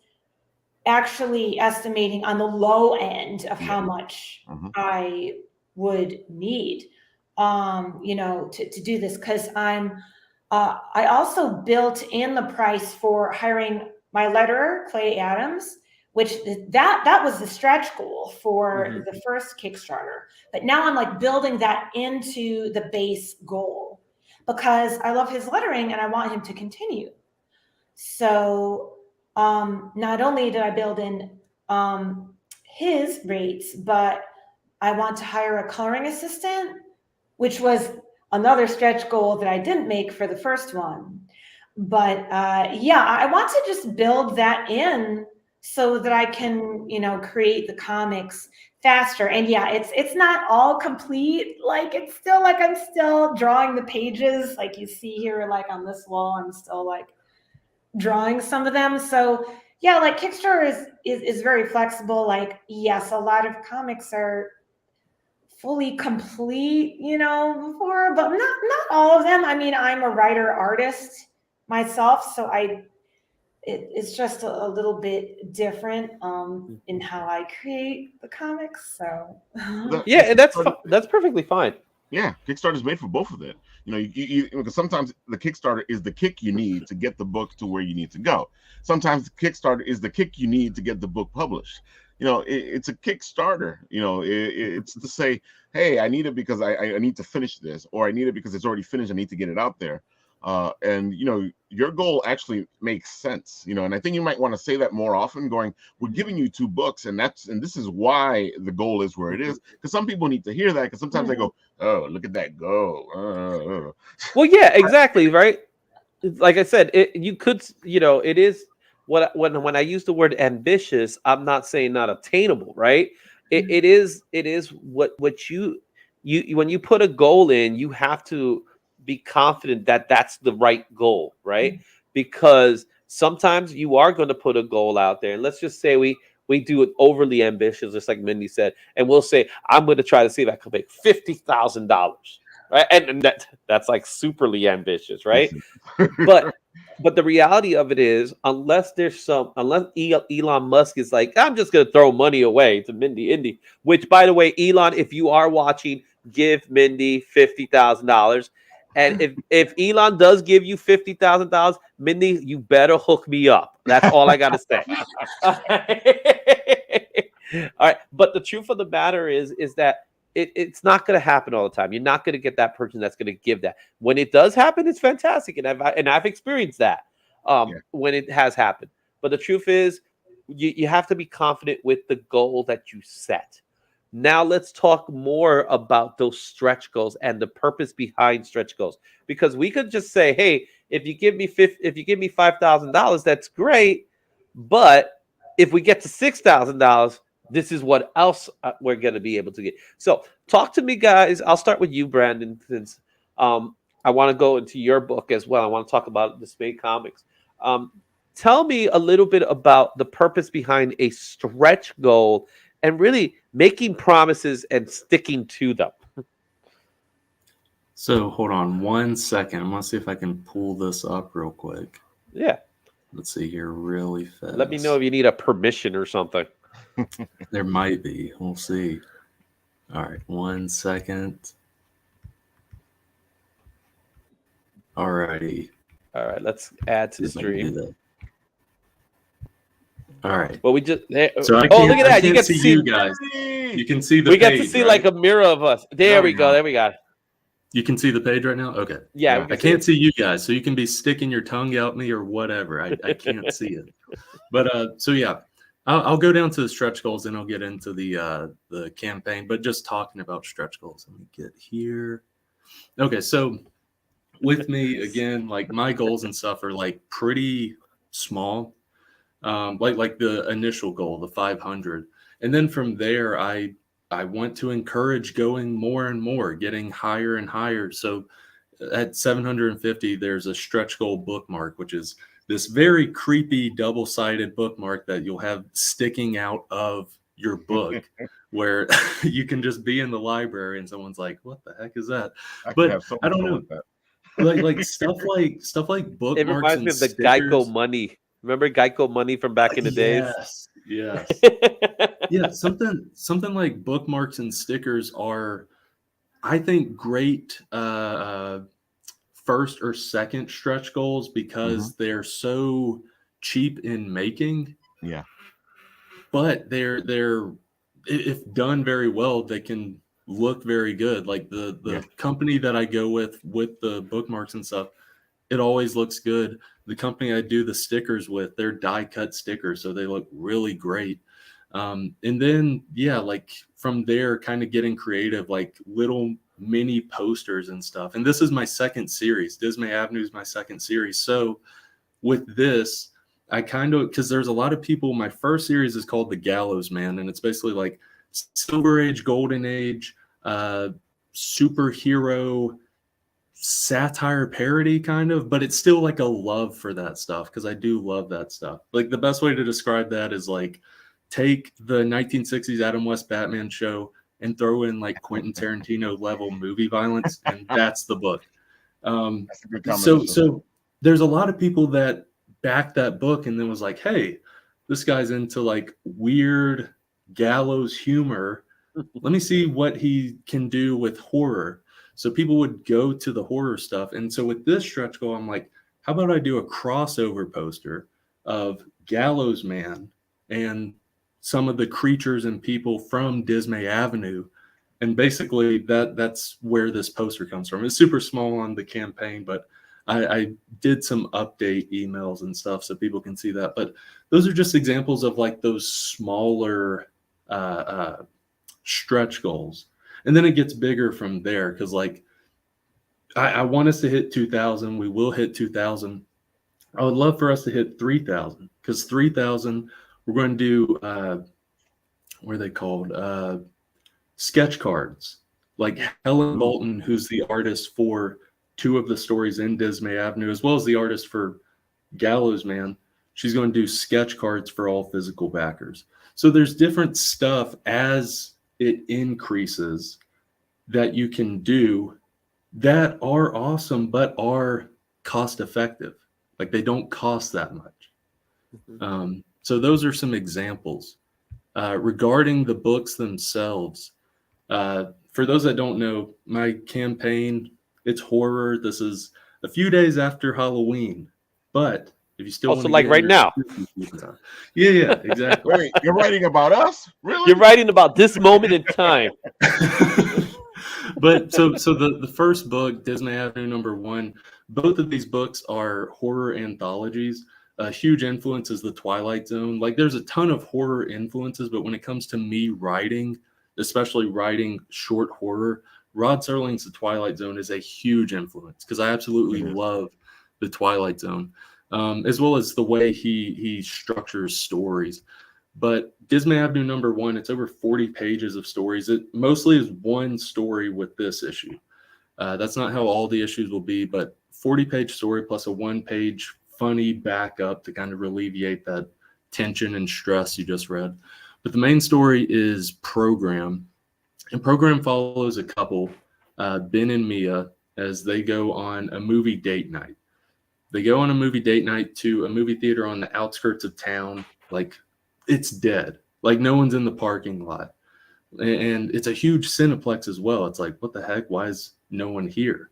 actually estimating on the low end of how much I would need, you know, to do this. Cause I also built in the price for hiring my letterer, Clay Adams, which that was the stretch goal for the first Kickstarter. But now I'm like building that into the base goal because I love his lettering and I want him to continue. So not only did I build in his rates, but I want to hire a coloring assistant, which was another stretch goal that I didn't make for the first one. But yeah, I want to just build that in so that I can, you know, create the comics faster. And yeah, it's not all complete. Like it's still like I'm still drawing the pages, like you see here, like on this wall, I'm still like drawing some of them. So yeah, like Kickstarter is very flexible. Like yes, a lot of comics are fully complete, you know, before, but not all of them. I mean, I'm a writer artist myself, so it's just a little bit different in how I create the comics. So yeah, and that's perfectly fine. Yeah, Kickstarter is made for both of that. You know, you because sometimes the Kickstarter is the kick you need to get the book to where you need to go. Sometimes the Kickstarter is the kick you need to get the book published. You know, it's a Kickstarter. You know, it's to say, hey, I need it because I need to finish this, or I need it because it's already finished. I need to get it out there. And you know, your goal actually makes sense, you know, and I think you might want to say that more often, going, we're giving you 2 books, and this is why the goal is where it is, because some people need to hear that, because sometimes they go, oh, look at that go. Well, yeah, exactly, right. Like I said, you could, you know, it is when I use the word ambitious, I'm not saying not attainable, right? It is what you when you put a goal in, you have to be confident that that's the right goal, right? Because sometimes you are going to put a goal out there, and let's just say we do it overly ambitious, just like Mindy said, and we'll say, I'm going to try to see if I can make $50,000, right? And that's like superly ambitious, right? but the reality of it is, unless Elon Musk is like, I'm just going to throw money away to Indy, which, by the way, Elon, if you are watching, give Mindy $50,000. And if Elon does give you $50,000, Mindy, you better hook me up. That's all I got to say. All right. But the truth of the matter is that it's not going to happen all the time. You're not going to get that person that's going to give that. When it does happen, it's fantastic. And I've experienced that when it has happened. But the truth is, you have to be confident with the goal that you set. Now let's talk more about those stretch goals and the purpose behind stretch goals. Because we could just say, hey, if you give me $5,000, that's great. But if we get to $6,000, this is what else we're going to be able to get. So talk to me, guys. I'll start with you, Brandon, since I want to go into your book as well. I want to talk about Dismay Comics. Tell me a little bit about the purpose behind a stretch goal and really making promises and sticking to them. So hold on 1 second. I'm going to see if I can pull this up real quick. Yeah. Let's see here really fast. Let me know if you need a permission or something. There might be. We'll see. All right, 1 second. All righty. All right, let's add to the See if I can do stream. that. All right. Well, we just So I oh, can't, look at I that! You can't get to see see. you guys. You can see the We get page, to see right? like a mirror of us. There There we we go. go. There we go. You can see the page right now? Okay. Yeah, Yeah. we I can see can't it. see you guys, so you can be sticking your tongue out me or whatever. I can't see it. But so yeah, I'll go down to the stretch goals and I'll get into the campaign. But just talking about stretch goals, let me get here. Okay, so with me again, like my goals and stuff are like pretty small. Like the initial goal, the 500, and then from there, I want to encourage going more and more, getting higher and higher. So at 750, there's a stretch goal bookmark, which is this very creepy double-sided bookmark that you'll have sticking out of your book, where you can just be in the library and someone's like, "What the heck is that?" I can But have so I much don't fun know. with that. Like stuff like bookmarks It reminds and me of the stickers. Geico money. Remember Geico money from back in the days? Yes. Yeah, something like bookmarks and stickers are, I think, great first or second stretch goals because they're so cheap in making. Yeah. But they're if done very well, they can look very good. Like the company that I go with the bookmarks and stuff, it always looks good. The company I do the stickers with, they're die cut stickers, so they look really great. And then like from there, kind of getting creative, like little mini posters and stuff. And this is my second series. Dismay Avenue is my second series. So with this, I kind of, because there's a lot of people. My first series is called The Gallows Man, and it's basically like Silver Age, Golden Age, superhero satire parody kind of, but it's still like a love for that stuff because I do love that stuff. Like the best way to describe that is like take the 1960s Adam West Batman show and throw in like Quentin Tarantino level movie violence, and that's the book. That's a good combination. So there's a lot of people that backed that book and then was like, hey, this guy's into like weird gallows humor. Let me see what he can do with horror. So people would go to the horror stuff. And so with this stretch goal, I'm like, how about I do a crossover poster of Gallows Man and some of the creatures and people from Dismay Avenue. And basically that's where this poster comes from. It's super small on the campaign, but I did some update emails and stuff so people can see that. But those are just examples of like those smaller stretch goals. And then it gets bigger from there because like I want us to hit 2,000. We will hit 2,000. I would love for us to hit 3,000 because 3,000 we're going to do what are they called? Sketch cards. Like Helen Bolton, who's the artist for 2 of the stories in Dismay Avenue, as well as the artist for Gallows Man. She's going to do sketch cards for all physical backers. So there's different stuff as it increases that you can do that are awesome, but are cost effective. Like they don't cost that much. So those are some examples. Regarding the books themselves, for those that don't know, my campaign, it's horror. This is a few days after Halloween, but if you still Also, want to like get right your now. Yeah, exactly. Wait, you're writing about us? Really? You're writing about this moment in time. But so the first book, Dismay Avenue #1, both of these books are horror anthologies. A huge influence is the Twilight Zone. Like there's a ton of horror influences, but when it comes to me writing, especially writing short horror, Rod Serling's The Twilight Zone is a huge influence because I absolutely love the Twilight Zone, as well as the way he structures stories. But Dismay Avenue #1, it's over 40 pages of stories. It mostly is one story with this issue. That's not how all the issues will be, but 40-page story plus a 1-page funny backup to kind of alleviate that tension and stress you just read. But the main story is Program. And Program follows a couple, Ben and Mia, as they go on a movie date night. They go on a movie date night to a movie theater on the outskirts of town. Like, it's dead. Like no one's in the parking lot. And it's a huge Cineplex as well. It's like, what the heck? Why is no one here?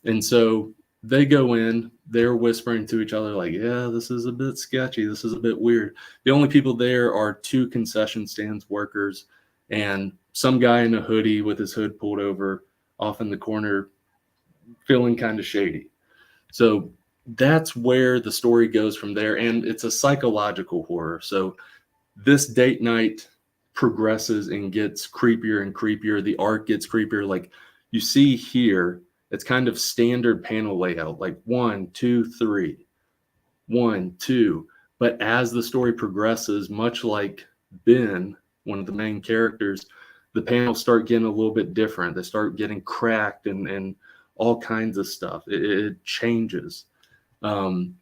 And so they go in, they're whispering to each other like, yeah, this is a bit sketchy. This is a bit weird. The only people there are 2 concession stands workers and some guy in a hoodie with his hood pulled over off in the corner feeling kind of shady. So that's where the story goes from there. And it's a psychological horror. So this date night progresses and gets creepier and creepier. The art gets creepier. Like you see here, it's kind of standard panel layout, like 1, 2, 3, 1, 2. But as the story progresses, much like Ben, one of the main characters, the panels start getting a little bit different. They start getting cracked and all kinds of stuff. It changes. And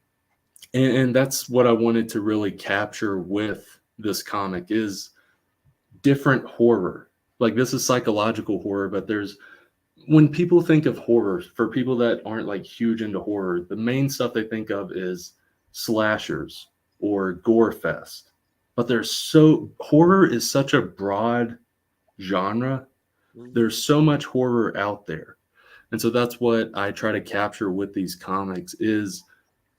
that's what I wanted to really capture with this comic is different horror. Like this is psychological horror, but when people think of horror, for people that aren't like huge into horror, the main stuff they think of is slashers or gore fest. But horror is such a broad genre. There's so much horror out there. And so that's what I try to capture with these comics is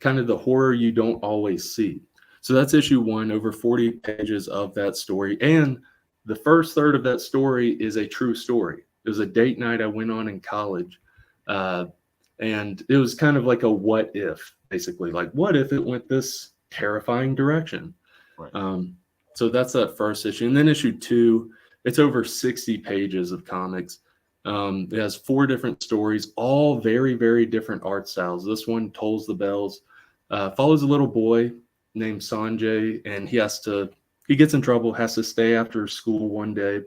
kind of the horror you don't always see. So that's issue 1, over 40 pages of that story. And the first third of that story is a true story. It was a date night I went on in college. And it was kind of like a what if, basically. Like, what if it went this terrifying direction? Right. So that's that first issue. And then issue 2, it's over 60 pages of comics. It has 4 different stories, all very, very different art styles. This one, Tolls the Bells, follows a little boy named Sanjay, and he gets in trouble, has to stay after school one day.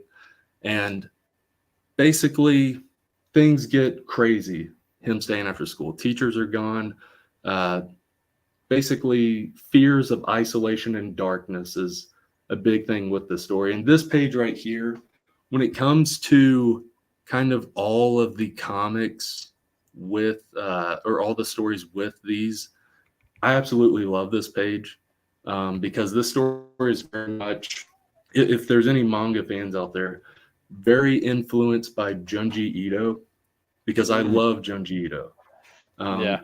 And basically, things get crazy, him staying after school. Teachers are gone. Basically, fears of isolation and darkness is a big thing with the story. And this page right here, when it comes to kind of all of the comics with, or all the stories with these, I absolutely love this page because this story is very much, if there's any manga fans out there, very influenced by Junji Ito, because I love Junji Ito.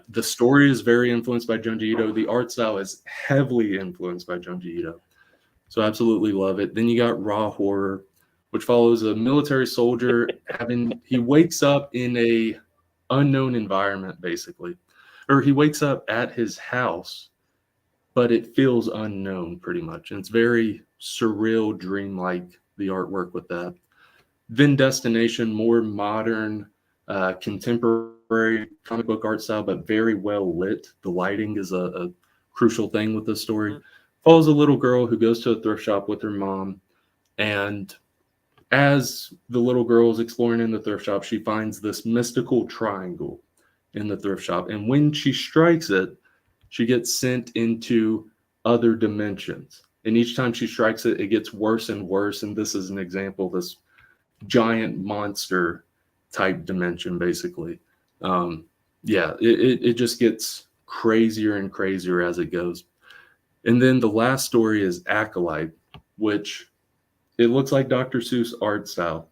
The story is very influenced by Junji Ito. The art style is heavily influenced by Junji Ito. So I absolutely love it. Then you got Raw Horror, which follows a military soldier he wakes up in a unknown environment, basically. Or he wakes up at his house, but it feels unknown pretty much. And it's very surreal, dreamlike, the artwork with that. Then Destination, more modern, contemporary comic book art style, but very well lit. The lighting is a crucial thing with this story. Follows a little girl who goes to a thrift shop with her mom. And as the little girl is exploring in the thrift shop, she finds this mystical triangle in the thrift shop. And when she strikes it, she gets sent into other dimensions. And each time she strikes it, it gets worse and worse. And this is an example, this giant monster type dimension, basically. It just gets crazier and crazier as it goes. And then the last story is Acolyte, which it looks like Dr. Seuss art style.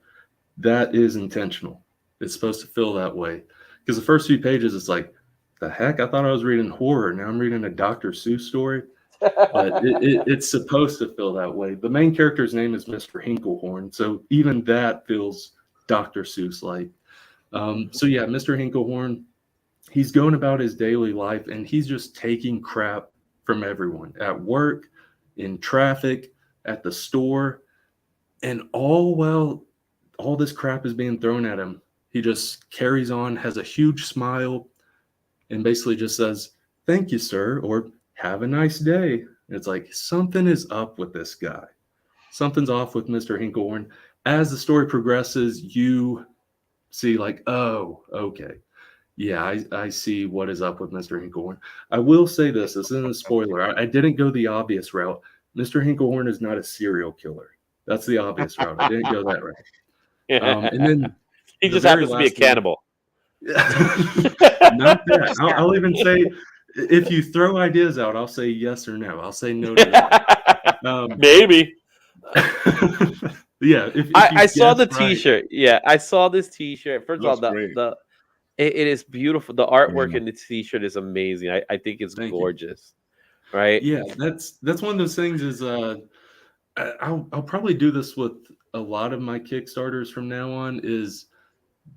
That is intentional. It's supposed to feel that way. Because the first few pages, it's like, the heck? I thought I was reading horror. Now I'm reading a Dr. Seuss story. But it's supposed to feel that way. The main character's name is Mr. Hinklehorn. So even that feels Dr. Seuss-like. Mr. Hinklehorn, he's going about his daily life, and he's just taking crap from everyone. At work, in traffic, at the store. And all this crap is being thrown at him, he just carries on, has a huge smile, and basically just says, "Thank you, sir," or "Have a nice day." And it's like, something is up with this guy. Something's off with Mr. Hinklehorn. As the story progresses, you see like, oh, okay. Yeah, I see what is up with Mr. Hinklehorn. I will say this isn't a spoiler. I didn't go the obvious route. Mr. Hinklehorn is not a serial killer. That's the obvious route. I didn't go that route. And then he just happens to be a cannibal. Not that. I'll even say, if you throw ideas out, I'll say yes or no. I'll say no to that. Maybe. Yeah, if I you saw the guess right. T-shirt. Yeah, I saw this T-shirt. First of all, Looks great. it is beautiful. The artwork Yeah. in the T-shirt is amazing. I think it's Thank you. gorgeous. Right? Yeah, that's one of those things. Is I'll probably do this with a lot of my Kickstarters from now on. Is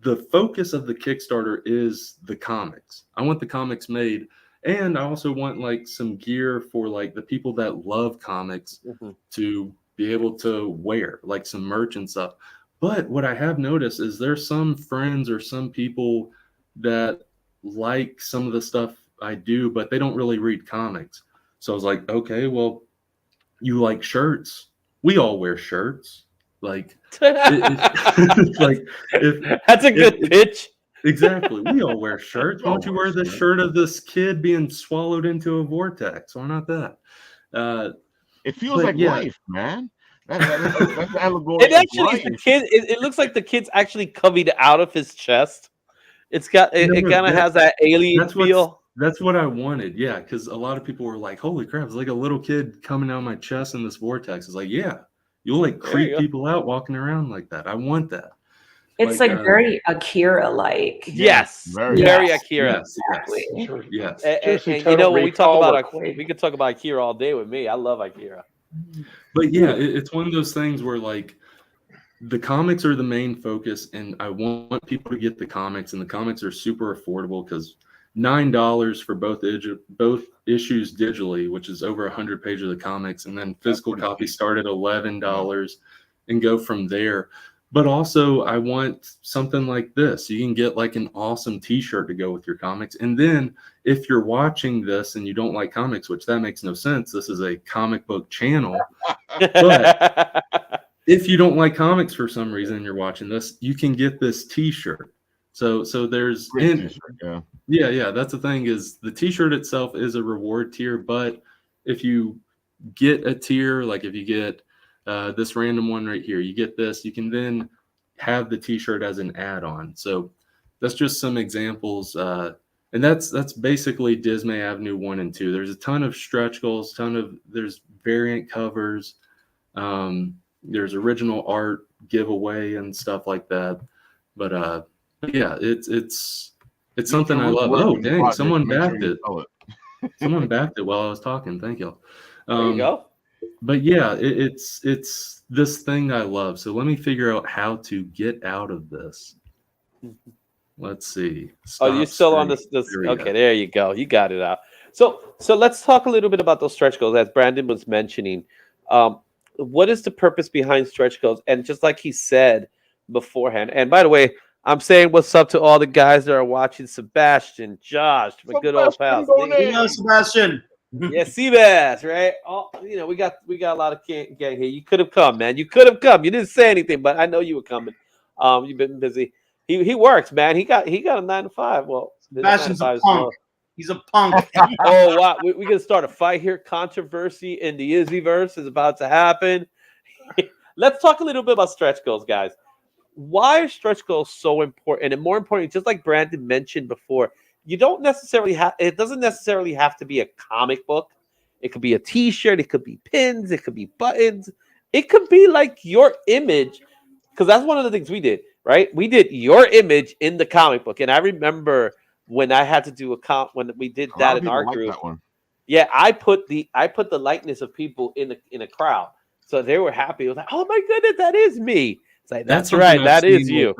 the focus of the Kickstarter is the comics. I want the comics made, and I also want like some gear for like the people that love comics Mhm. to be able to wear, like some merch and stuff. But what I have noticed is there's some friends or some people that like some of the stuff I do, but they don't really read comics. So I was like, okay, well, you like shirts. We all wear shirts. Like, it's like, That's a good if- pitch. exactly. We all wear shirts. We Why all don't you wear wear the shirts. shirt of this kid being swallowed into a vortex? Why not that? It feels But like yeah. life, man. That's the allegory It of actually is the life. kid. It looks like the kid's actually coming out of his chest. It No, kind of has that alien that's what's- feel. That's what I wanted. Yeah, because a lot of people were like, "Holy crap!" It's like a little kid coming out of my chest in this vortex. It's like, yeah, you'll like There you creep go. people out walking around like that. I want that. It's like, Like, very Akira-like. Yes, very. very Yes. Akira. Yes, Exactly. yes. Seriously, And you Total know when we talk Recall about or Quake. we could talk about Akira all day with me. I love Akira. But yeah, it's one of those things where like the comics are the main focus, and I want people to get the comics, and the comics are super affordable because $9 for both issues digitally, which is over 100 pages of the comics, and then physical pretty copies cheap. start at $11 and go from there. But also, I want something like this. You can get like an awesome T-shirt to go with your comics, and then if you're watching this and you don't like comics, which that makes no sense, this is a comic book channel. But if you don't like comics for some reason and you're watching this, you can get this T-shirt. So there's Great and t-shirt, yeah. yeah, that's the thing is the T-shirt itself is a reward tier, but if you get a tier, like if you get this random one right here, you get this, you can then have the T-shirt as an add-on. So that's just some examples, and that's basically Dismay Avenue 1 and 2. There's a ton of stretch goals, there's variant covers, there's original art giveaway and stuff like that. But yeah, it's something I love. Oh, dang, someone backed it. Someone backed it while I was talking. Thank you. There you go. But yeah, it's this thing I love. So let me figure out how to get out of this. Let's see. Oh, you're still on this. There we Okay, go. there you go. You got it out. So let's talk a little bit about those stretch goals, as Brandon was mentioning. What is the purpose behind stretch goals? And just like he said beforehand, and by the way, I'm saying what's up to all the guys that are watching. Sebastian, Josh, my good old pals. You know, Sebastian. Yeah, Seabass, right? We got a lot of gang here. You could have come, man. You could have come. You didn't say anything, but I know you were coming. You've been busy. He works, man. He got a 9 to 5. Well, Sebastian's 9 a to 5 as well. punk. He's a punk. Oh wow, we're gonna start a fight here. Controversy in the Izzyverse is about to happen. Let's talk a little bit about stretch goals, guys. Why are stretch goals so important? And more important, just like Brandon mentioned before, you don't necessarily have. It doesn't necessarily have to be a comic book. It could be a T-shirt. It could be pins. It could be buttons. It could be like your image, because that's one of the things we did. Right? We did your image in the comic book, and I remember when I had to do when we did that in our group. Yeah, I put the likeness of people in a crowd, so they were happy. It was like, oh my goodness, that is me. It's like that's right, something that I've is seen you.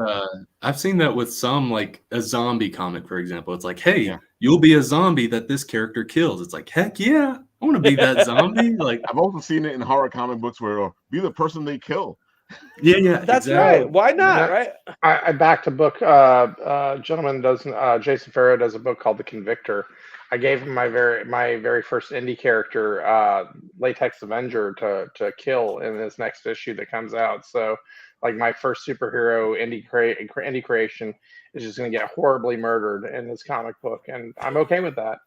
I've seen that with some, like a zombie comic, for example. It's like, hey, you'll be a zombie that this character kills. It's like, heck yeah, I want to be that zombie. Like, I've also seen it in horror comic books where be the person they kill. Yeah, That's exactly. right. Why not? Right? I backed a book. Gentleman Jason Farrow does a book called The Convictor. I gave him my very first indie character, Latex Avenger, to kill in this next issue that comes out. So, like, my first superhero indie creation is just going to get horribly murdered in this comic book, and I'm okay with that.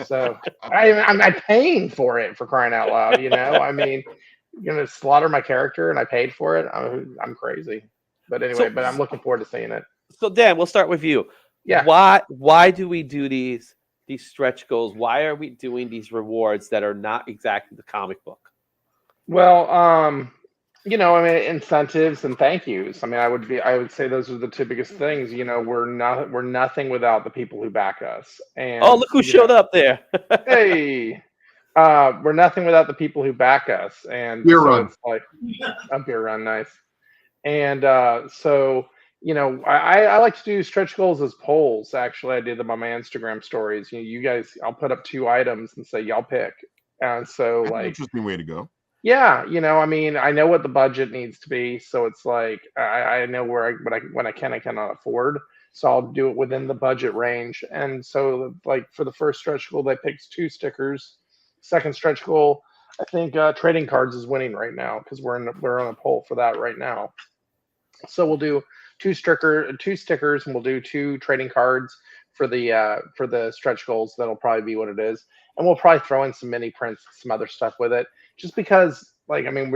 So I'm paying for it, for crying out loud. I mean, you're gonna slaughter my character and I paid for it. I'm crazy. But anyway, but I'm looking forward to seeing it. So Dan, we'll start with you. Yeah. Why do we do these stretch goals? Why are we doing these rewards that are not exactly the comic book? Well, You know, I mean, incentives and thank yous. I mean, I would say those are the two biggest things. You know, we're nothing without the people who back us. And Oh, look who showed up there. Hey, we're nothing without the people who back us. And Beer so run. it's like a beer run, nice. And so, you know, I like to do stretch goals as polls. Actually, I did them on my Instagram stories. You guys, I'll put up 2 items and say y'all pick. And so, That's an like, interesting way to go. yeah, you know, I mean, I know what the budget needs to be, so it's like I know what I can, I cannot afford, so I'll do it within the budget range. And so, like for the first stretch goal, they picked 2 stickers. Second stretch goal, I think trading cards is winning right now because we're on a poll for that right now. So we'll do 2 stickers, and we'll do 2 trading cards for the stretch goals. That'll probably be what it is, and we'll probably throw in some mini prints, some other stuff with it. Just because, like, I mean,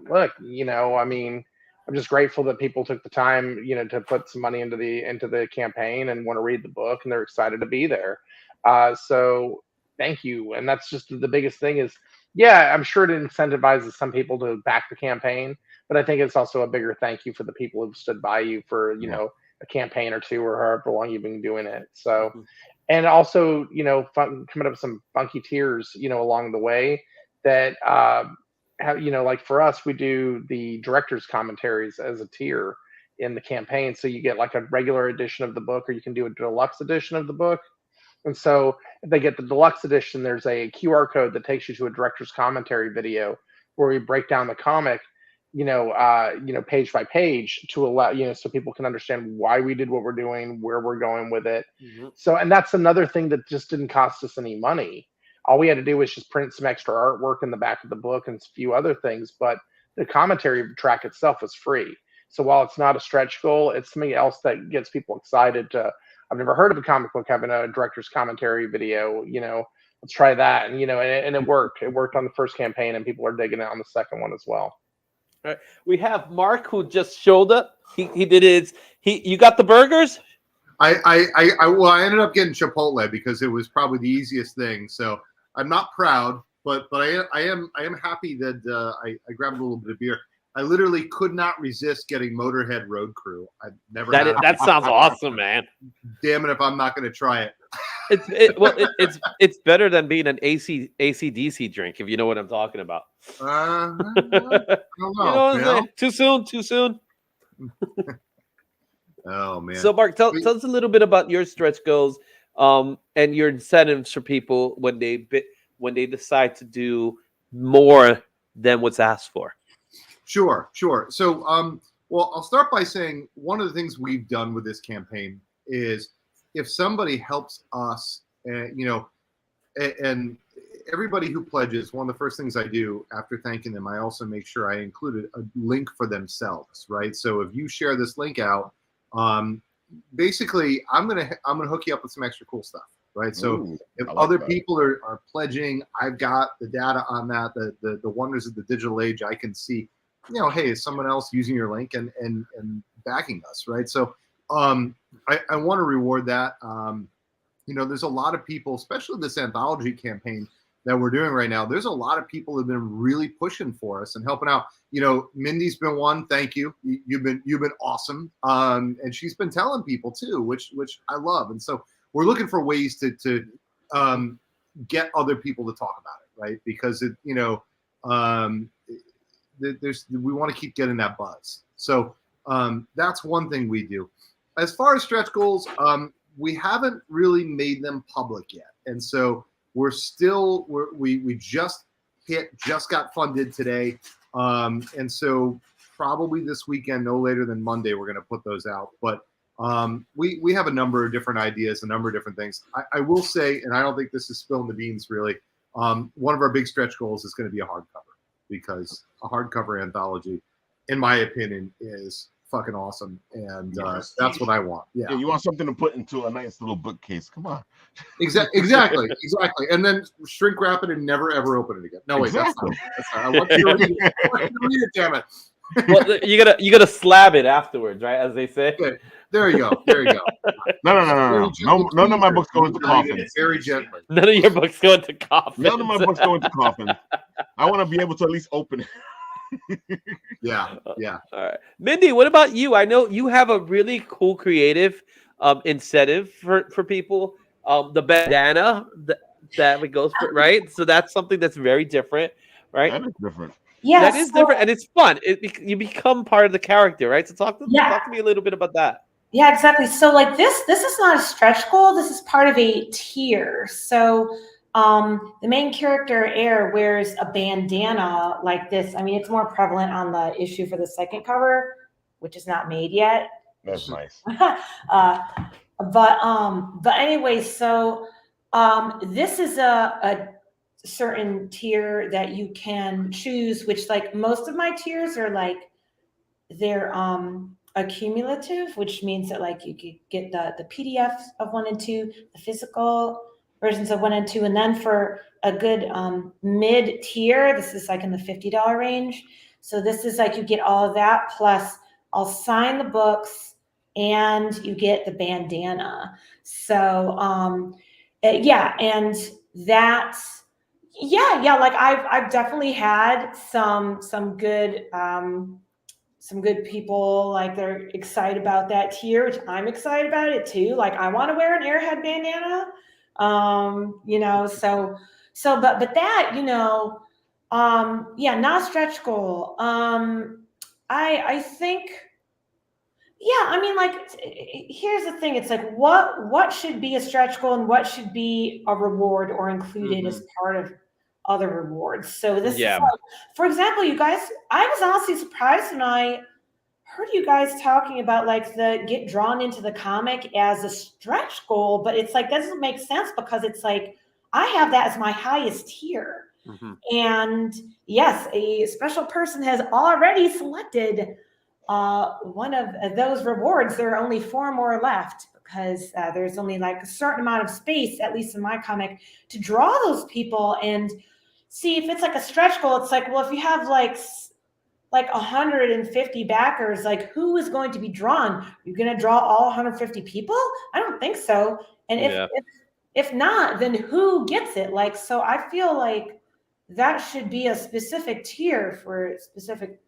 look, you know, I mean, I'm just grateful that people took the time, you know, to put some money into the campaign and want to read the book, and they're excited to be there. So thank you. And that's just the biggest thing is, yeah, I'm sure it incentivizes some people to back the campaign, but I think it's also a bigger thank you for the people who've stood by you for, you know, a campaign or 2 or however long you've been doing it. So, and also, you know, coming up with some funky tiers, you know, along the way that have, you know, like for us, we do the director's commentaries as a tier in the campaign. So you get like a regular edition of the book, or you can do a deluxe edition of the book. And so if they get the deluxe edition, there's a QR code that takes you to a director's commentary video where we break down the comic, you know, page by page to allow, you know, so people can understand why we did what we're doing, where we're going with it. So, and that's another thing that just didn't cost us any money. All we had to do was just print some extra artwork in the back of the book and a few other things, but the commentary track itself was free. So while it's not a stretch goal, it's something else that gets people excited to, I've never heard of a comic book having a director's commentary video, you know, let's try that. And, you know, and it worked. It worked on the first campaign, and people are digging it on the second one as well. All right. We have Mark who just showed up. He did his, you got the burgers? I ended up getting Chipotle because it was probably the easiest thing. So I'm not proud, but I am happy that I grabbed a little bit of beer. I literally could not resist getting Motorhead Road Crew. I've never That sounds awesome, man. Damn it if I'm not going to try it. It's better than being an AC/DC drink, if you know what I'm talking about. I don't know. You know what I'm saying? Too soon. Oh man. So Mark, tell us a little bit about your stretch goals and your incentives for people when they decide to do more than what's asked for. Sure. So, well, I'll start by saying one of the things we've done with this campaign is if somebody helps us, you know, and everybody who pledges, one of the first things I do after thanking them, I also make sure I included a link for themselves, right? So if you share this link out, basically, I'm gonna hook you up with some extra cool stuff, right? So if other people are pledging, I've got the data on that, the wonders of the digital age. I can see, you know, hey, is someone else using your link and backing us, right? So I want to reward that. You know, there's a lot of people, especially this anthology campaign that we're doing right now. There's a lot of people who've been really pushing for us and helping out. You know, Mindy's been one. Thank you. You've been awesome. And she's been telling people too, which I love. And so we're looking for ways to get other people to talk about it, right? Because it, you know, we want to keep getting that buzz. So that's one thing we do. As far as stretch goals, we haven't really made them public yet, and so we just got funded today, and so probably this weekend, no later than Monday, we're going to put those out. But we have a number of different ideas, a number of different things. I will say, and I don't think this is spilling the beans really. One of our big stretch goals is going to be a hardcover, because a hardcover anthology, in my opinion, is fucking awesome, and that's what I want. Yeah, you want something to put into a nice little bookcase. Come on. Exactly. And then shrink wrap it and never ever open it again. No, wait, exactly. That's not. I want you to read it. I want you to read it, damn it. Well, you gotta slab it afterwards, right? As they say. Okay. There you go. No. None of my books go into coffins. Very gently. None of your books go into coffins. None of my books go into coffins. I want to be able to at least open it. Yeah. All right, Mindy, what about you? I know you have a really cool creative incentive for people. The bandana that it goes for, right? So that's something that's very different, right? That is different. That Yes. is different, and it's fun. You become part of the character, right? So talk Yeah. to me a little bit about that. Yeah, exactly. So like this is not a stretch goal. This is part of a tier. So the main character Air wears a bandana like this. I mean, it's more prevalent on the issue for the second cover, which is not made yet. That's nice. But anyway, so this is a certain tier that you can choose, which like most of my tiers are like they're accumulative, which means that like you could get the PDFs of 1 and 2, the physical versions of 1 and 2, and then for a good mid tier, this is like in the $50 range. So this is like you get all of that plus I'll sign the books and you get the bandana. So yeah, and that's like I've definitely had some good people like they're excited about that tier, which I'm excited about it too. Like I want to wear an Airhead bandana, but that, not stretch goal. I think, I mean, like, here's the thing. It's like, what should be a stretch goal and what should be a reward or included as part of other rewards. So this is like, for example, you guys, I was honestly surprised when I heard you guys talking about like the get drawn into the comic as a stretch goal, but it's like, that doesn't make sense because it's like, I have that as my highest tier. And yes, a special person has already selected one of those rewards. There are only 4 more left because there's only like a certain amount of space, at least in my comic, to draw those people. And see, if it's like a stretch goal, it's like, well, if you have like 150 backers, like who is going to be drawn? You're going to draw all 150 people? I don't think so. And if not, then who gets it? Like, so I feel like that should be a specific tier for a specific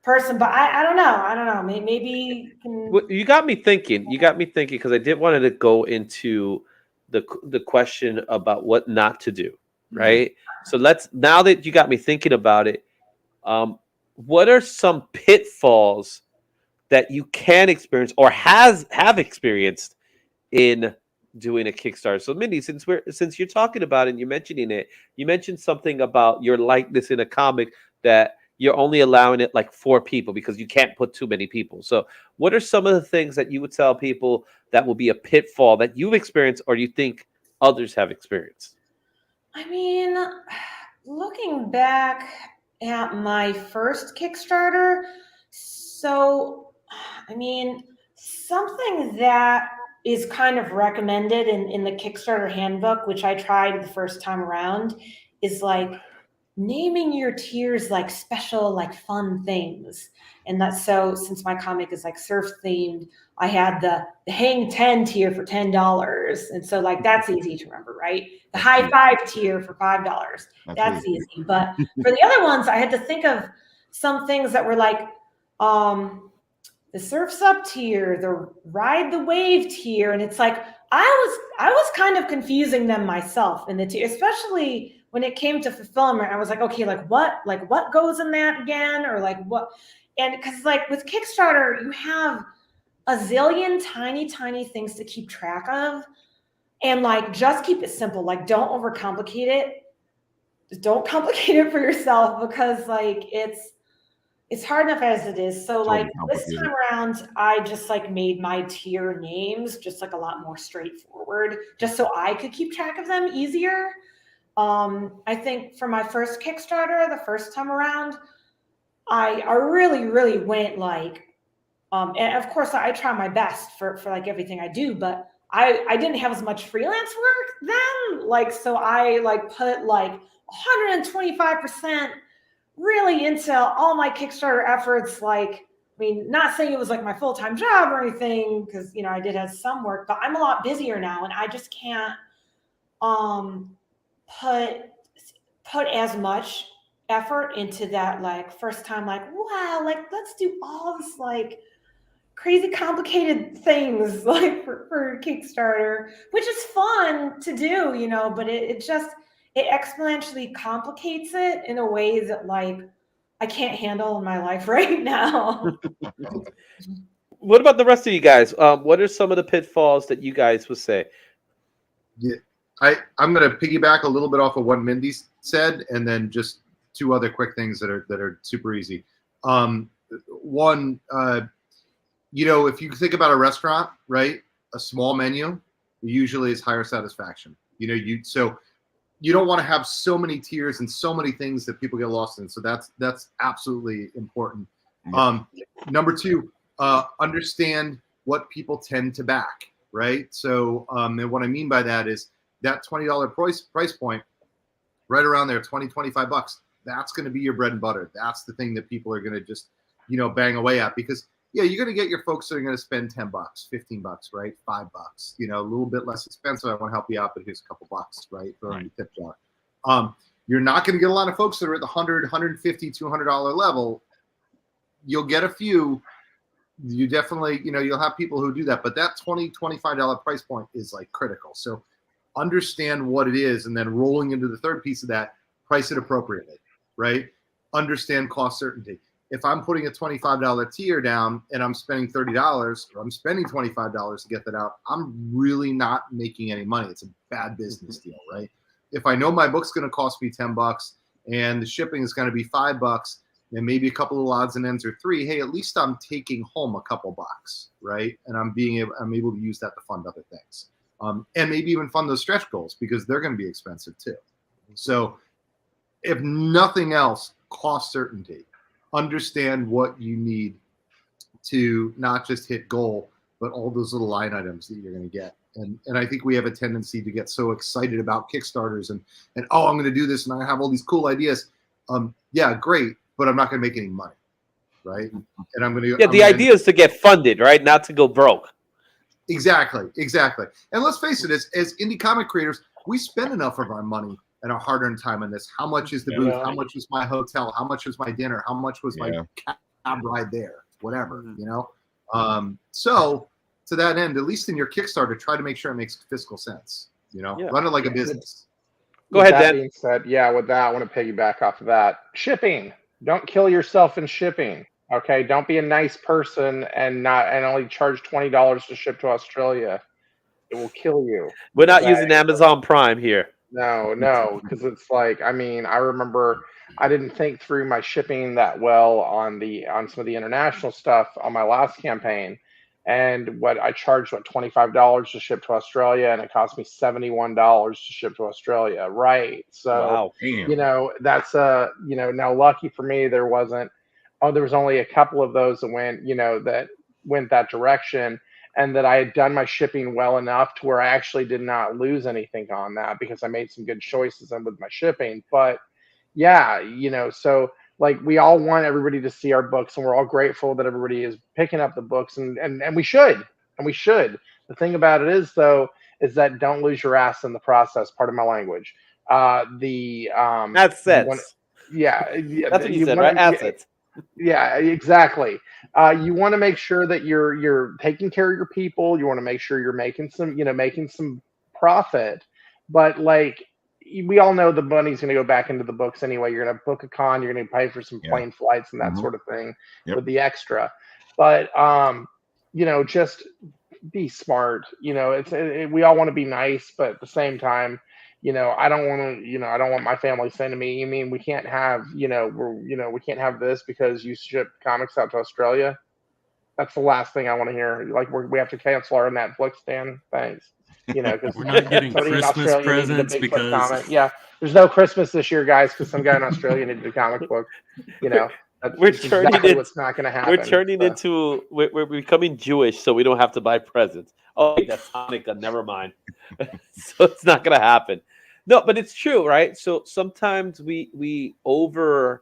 person, but I don't know. Maybe you got me thinking. Because I did wanted to go into the question about what not to do, right? So now that you got me thinking about it, what are some pitfalls that you can experience or have experienced in doing a Kickstarter? So Mindy, since you're talking about it and you're mentioning it, you mentioned something about your likeness in a comic that you're only allowing it like 4 people because you can't put too many people. So what are some of the things that you would tell people that will be a pitfall that you've experienced or you think others have experienced? I mean, looking back at my first Kickstarter, so I mean, something that is kind of recommended in the Kickstarter handbook, which I tried the first time around, is like naming your tiers like special, like fun things. And that's so, since my comic is like surf themed, I had the hang 10 tier for $10. And so like, that's easy to remember, right? The high 5 tier for $5. That's easy. But for the other ones, I had to think of some things that were like, the surf's up tier, the ride the wave tier. And it's like, I was kind of confusing them myself in the tier, especially when it came to fulfillment. I was like, okay, what goes in that again? Or like what? And because like with Kickstarter, you have a zillion tiny things to keep track of. And like, just keep it simple. Like, don't overcomplicate it. Just don't complicate it for yourself because like, it's hard enough as it is. So like this time around, I just like made my tier names just like a lot more straightforward, just so I could keep track of them easier. I think for my first Kickstarter, the first time around, I really went like, and of course I try my best for like everything I do, but I didn't have as much freelance work then. Like, so I like put like 125% really into all my Kickstarter efforts. Like, I mean, not saying it was like my full-time job or anything, because, you know, I did have some work, but I'm a lot busier now and I just can't, put as much effort into that, like first time, like, wow, like let's do all this like crazy complicated things like for Kickstarter, which is fun to do, you know, but it just, it exponentially complicates it in a way that like I can't handle in my life right now. What about the rest of you guys? What are some of the pitfalls that you guys would say? Yeah, I'm going to piggyback a little bit off of what Mindy said, and then just two other quick things that are super easy. One, you know, if you think about a restaurant, right, a small menu usually is higher satisfaction. You know, so you don't want to have so many tiers and so many things that people get lost in. So that's absolutely important. Number two, understand what people tend to back, right? So, and what I mean by that is that $20 price point, right around there, 20, 25 bucks. That's going to be your bread and butter. That's the thing that people are going to just, you know, bang away at, because yeah, you're going to get your folks that are going to spend 10 bucks, 15 bucks, right? $5, you know, a little bit less expensive. I want to help you out, but here's a couple bucks, right? Throw in your tip jar. You're not going to get a lot of folks that are at the $100, $150, $200 level. You'll get a few. You definitely, you know, you'll have people who do that, but that $20, $25 price point is like critical. So understand what it is, and then rolling into the third piece of that, price it appropriately, right? Understand cost certainty. If I'm putting a $25 tier down and I'm spending $30, or I'm spending $25 to get that out, I'm really not making any money. It's a bad business deal, right? If I know my book's going to cost me 10 bucks and the shipping is going to be $5 and maybe a couple of odds and ends are $3, hey, at least I'm taking home a couple bucks, right? And I'm able to use that to fund other things. And maybe even fund those stretch goals, because they're going to be expensive too. So if nothing else, cost certainty. Understand what you need to not just hit goal, but all those little line items that you're going to get. And I think we have a tendency to get so excited about Kickstarters and oh, I'm going to do this and I have all these cool ideas. Yeah, great, but I'm not going to make any money, right? And I'm going to the idea is to get funded, right? Not to go broke. Exactly. And let's face it, as indie comic creators, we spend enough of our money and our hard-earned time on this. How much is the booth? How much was my hotel? How much was my dinner? How much was my cab ride there? Whatever, you know? So to that end, at least in your Kickstarter, try to make sure it makes fiscal sense. You know, run it like a business. Go ahead, Dan. That being said, yeah, with that, I want to piggyback off of that. Shipping. Don't kill yourself in shipping. Okay, don't be a nice person and only charge $20 to ship to Australia. It will kill you. We're not using Amazon Prime here. No, because it's like, I mean, I remember I didn't think through my shipping that well on some of the international stuff on my last campaign, and what I charged $25 to ship to Australia, and it cost me $71 to ship to Australia. Right, so you know, that's you know, now lucky for me there was only a couple of those that went that direction. And that I had done my shipping well enough to where I actually did not lose anything on that, because I made some good choices with my shipping. But yeah, you know, so like we all want everybody to see our books, and we're all grateful that everybody is picking up the books, and we should. The thing about it is, though, is that don't lose your ass in the process. Part of my language. Assets. That's what you said, right? Assets. Yeah, exactly. You want to make sure that you're taking care of your people. You want to make sure you're making some profit. But like we all know, the money's going to go back into the books anyway. You're going to book a con. You're going to pay for some plane flights and that sort of thing with the extra. But you know, just be smart. You know, we all want to be nice, but at the same time, you know, I don't want my family saying to me, "You mean we can't have, we can't have this because you ship comics out to Australia?" That's the last thing I want to hear. Like we have to cancel our Netflix, Dan. Thanks. You know, because we're not getting Christmas presents because there's no Christmas this year, guys, because some guy in Australia needed a comic book. You know, what's not going to happen. We're turning into we're becoming Jewish, so we don't have to buy presents. Oh, that's Hanukkah. Never mind. So it's not going to happen. No, but it's true, right? So sometimes we overanalyze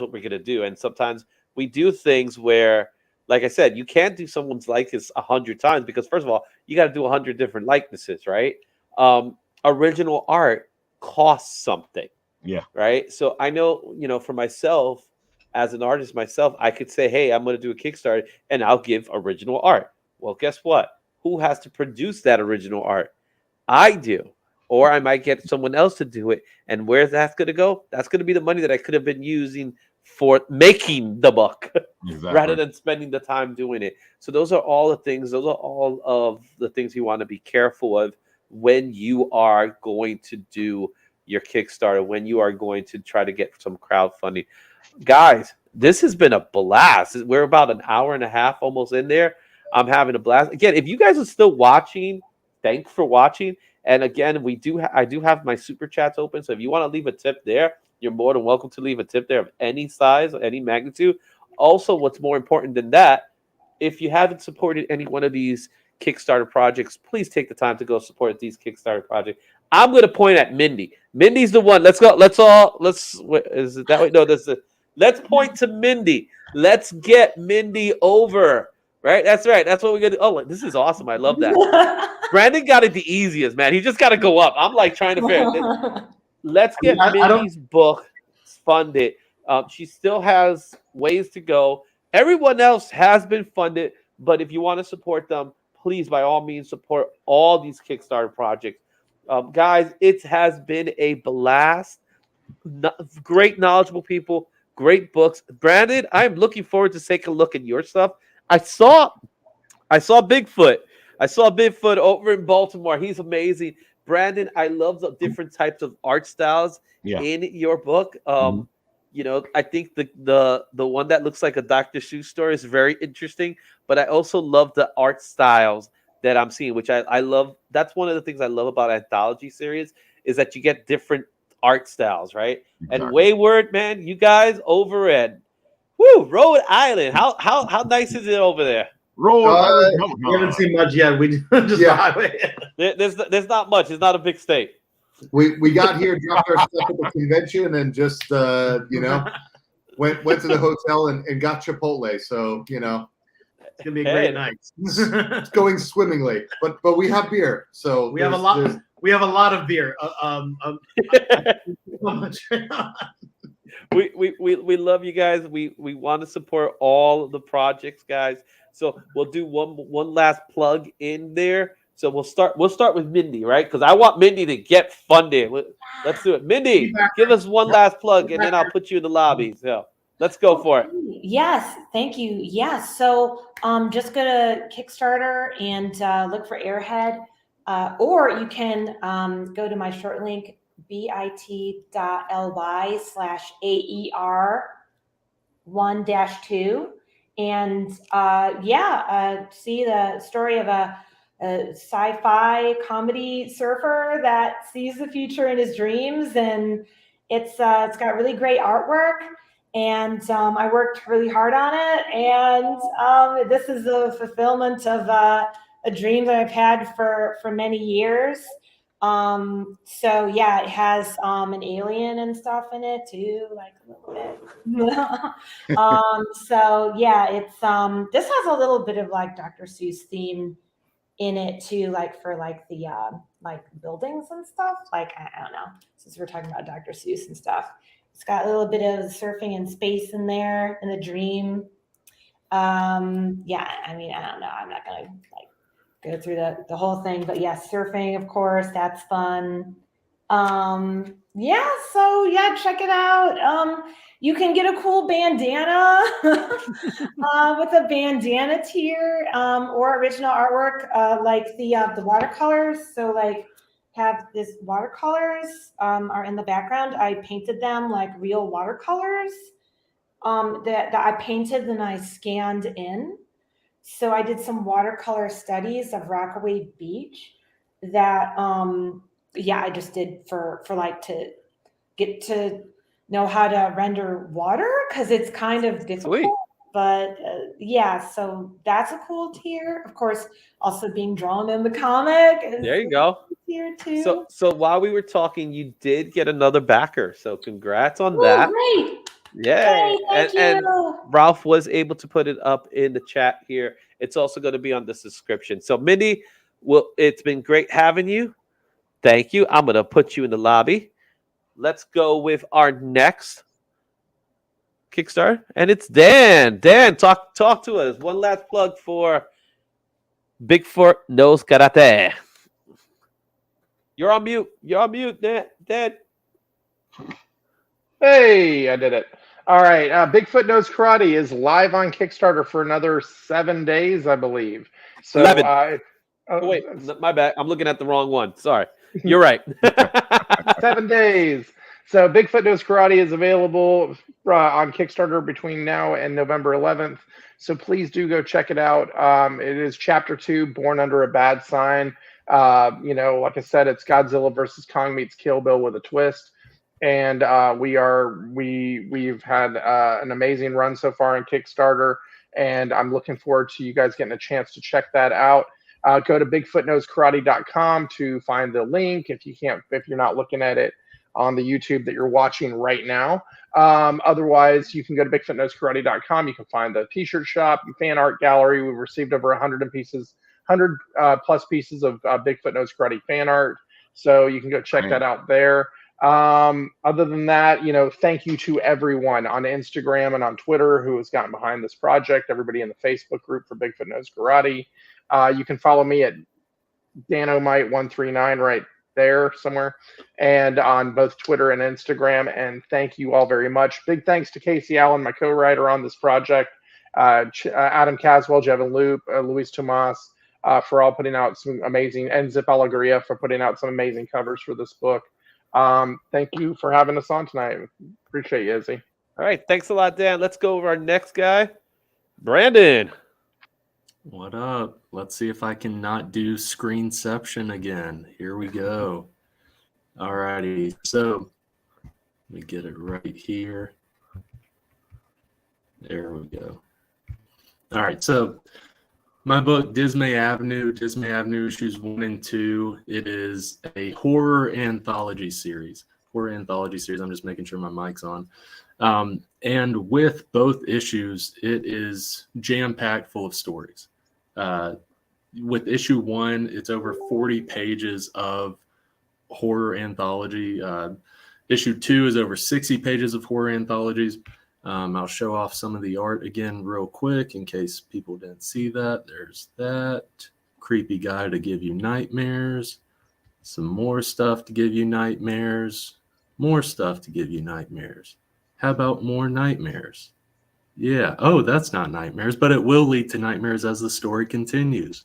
what we're going to do, and sometimes we do things where, like I said, you can't do someone's likeness 100 times, because first of all, you got to do 100 different likenesses, right? Original art costs something, Yeah. Right. So I know, for myself, as an artist myself, I could say, hey, I'm going to do a Kickstarter and I'll give original art. Well, guess what? Who has to produce that original art? I do. Or I might get someone else to do it. And where's that going to go? That's going to be the money that I could have been using for making the book Exactly. rather than spending the time doing it. So those are all the things. Those are all of the things you want to be careful of when you are going to do your Kickstarter, when you are going to try to get some crowdfunding. Guys, this has been a blast. We're about an hour and a half almost in there. I'm having a blast. Again, if you guys are still watching, thanks for watching. And again, I do have my super chats open. So if you want to leave a tip there, you're more than welcome to leave a tip there of any size, any magnitude. Also, what's more important than that, if you haven't supported any one of these Kickstarter projects, please take the time to go support these Kickstarter projects. I'm going to point at Mindy. Mindy's the one. Let's go. Let's is it that way? No, let's point to Mindy. Let's get Mindy over. Right? That's right. That's what we're going to do. Oh, this is awesome. I love that. Brandon got it the easiest, man. He just got to go up. I'm like trying to figure it. Let's get Mindy's book funded. She still has ways to go. Everyone else has been funded, but if you want to support them, please, by all means, support all these Kickstarter projects. Guys, it has been a blast. Great, knowledgeable people, great books. Brandon, I'm looking forward to taking a look at your stuff. I saw Bigfoot. I saw Bigfoot over in Baltimore. He's amazing. Brandon, I love the different types of art styles in your book. I think the one that looks like a Dr. Seuss story is very interesting, but I also love the art styles that I'm seeing, which I love. That's one of the things I love about anthology series is that you get different art styles, right? Exactly. And Wayward, man, you guys over at Rhode Island. How nice is it over there? Rhode Island. We haven't seen much yet. We just the highway. There's not much. It's not a big state. We got here, dropped our stuff at the convention, and just went to the hotel and got Chipotle. So it's gonna be a great night. It's going swimmingly, but we have beer, so we have a lot. We have a lot of beer. We love you guys. We want to support all of the projects, guys. So we'll do one last plug in there. So we'll start with Mindy, right? Because I want Mindy to get funded. Let's do it. Mindy, give us one last plug, and then I'll put you in the lobby. So let's go for it. Yes, thank you. Yes, so just go to Kickstarter and look for Airhead, or you can go to my short link bit.ly/AER1-2 and see the story of a sci-fi comedy surfer that sees the future in his dreams, and it's got really great artwork, and I worked really hard on it, and this is a fulfillment of a dream that I've had for many years. So yeah, it has an alien and stuff in it too, like a little bit. So yeah, it's this has a little bit of like Dr. Seuss theme in it too, like for like the like buildings and stuff. Like I don't know, since we're talking about Dr. Seuss and stuff, it's got a little bit of surfing in space in there in the dream. I mean, I don't know. I'm not gonna like go through the whole thing, but yeah, surfing, of course, that's fun. Check it out. You can get a cool bandana with a bandana tier or original artwork, like the watercolors. So like have this watercolors are in the background. I painted them like real watercolors that I painted and I scanned in. So I did some watercolor studies of Rockaway Beach that I just did for like to get to know how to render water, because it's kind of difficult. Sweet. But so that's a cool tier. Of course, also being drawn in the comic. There you go. Tier too. So while we were talking, you did get another backer. So congrats on that. Great. Yeah, thank you. And Ralph was able to put it up in the chat here. It's also going to be on the description. So Mindy, it's been great having you. Thank you. I'm going to put you in the lobby. let's go with our next Kickstarter, and it's Dan. Dan, talk to us. One last plug for Bigfoot Knows Karate. You're on mute. Dan. Hey, I did it. All right. Bigfoot Knows Karate is live on Kickstarter for another 7 days, I believe. So, 11. Wait, my bad. I'm looking at the wrong one. Sorry. You're right. 7 days. So Bigfoot Knows Karate is available on Kickstarter between now and November 11th. So please do go check it out. It is Chapter 2, Born Under a Bad Sign. Like I said, it's Godzilla versus Kong meets Kill Bill with a twist. And we've had an amazing run so far on Kickstarter, and I'm looking forward to you guys getting a chance to check that out. Go to bigfootknowskarate.com to find the link if you're not looking at it on the YouTube that you're watching right now. Otherwise, you can go to bigfootknowskarate.com. You can find the t-shirt shop and fan art gallery. We've received over 100 plus pieces of Bigfoot Knows Karate fan art, so you can go check that out there. Other than that, thank you to everyone on Instagram and on Twitter who has gotten behind this project, everybody in the Facebook group for Bigfoot Knows Karate. You can follow me at danomite139 right there somewhere, and on both Twitter and Instagram. And thank you all very much. Big thanks to Casey Allen, my co-writer on this project, Adam Caswell, Jevin Loop, Luis Tomas, for all putting out some amazing, and Zip Alegria for putting out some amazing covers for this book. Thank you for having us on tonight. Appreciate you, Izzy. All right. Thanks a lot, Dan. Let's go over our next guy, Brandon. What up? Let's see if I can not do Screenception again. Here we go. All righty. So let me get it right here. There we go. All right. So my book, Dismay Avenue issues 1 and 2. It is a horror anthology series. I'm just making sure my mic's on. And with both issues, it is jam-packed full of stories. With issue 1, it's over 40 pages of horror anthology. Issue 2 is over 60 pages of horror anthologies. I'll show off some of the art again real quick in case people didn't see that. There's that. Creepy guy to give you nightmares. Some more stuff to give you nightmares. More stuff to give you nightmares. How about more nightmares? Yeah. Oh, that's not nightmares, but it will lead to nightmares as the story continues.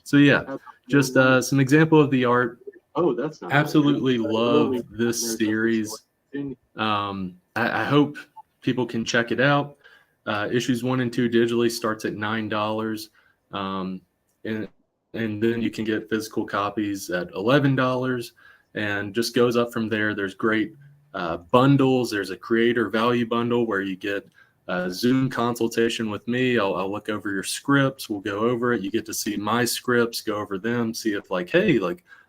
So yeah, just some example of the art. Oh, that's not absolutely love this series. I hope people can check it out. Issues 1 and 2 digitally starts at $9, and then you can get physical copies at $11, and just goes up from there. There's great bundles. There's a creator value bundle where you get a Zoom consultation with me. I'll look over your scripts. We'll go over it. You get to see my scripts, go over them, see if hey,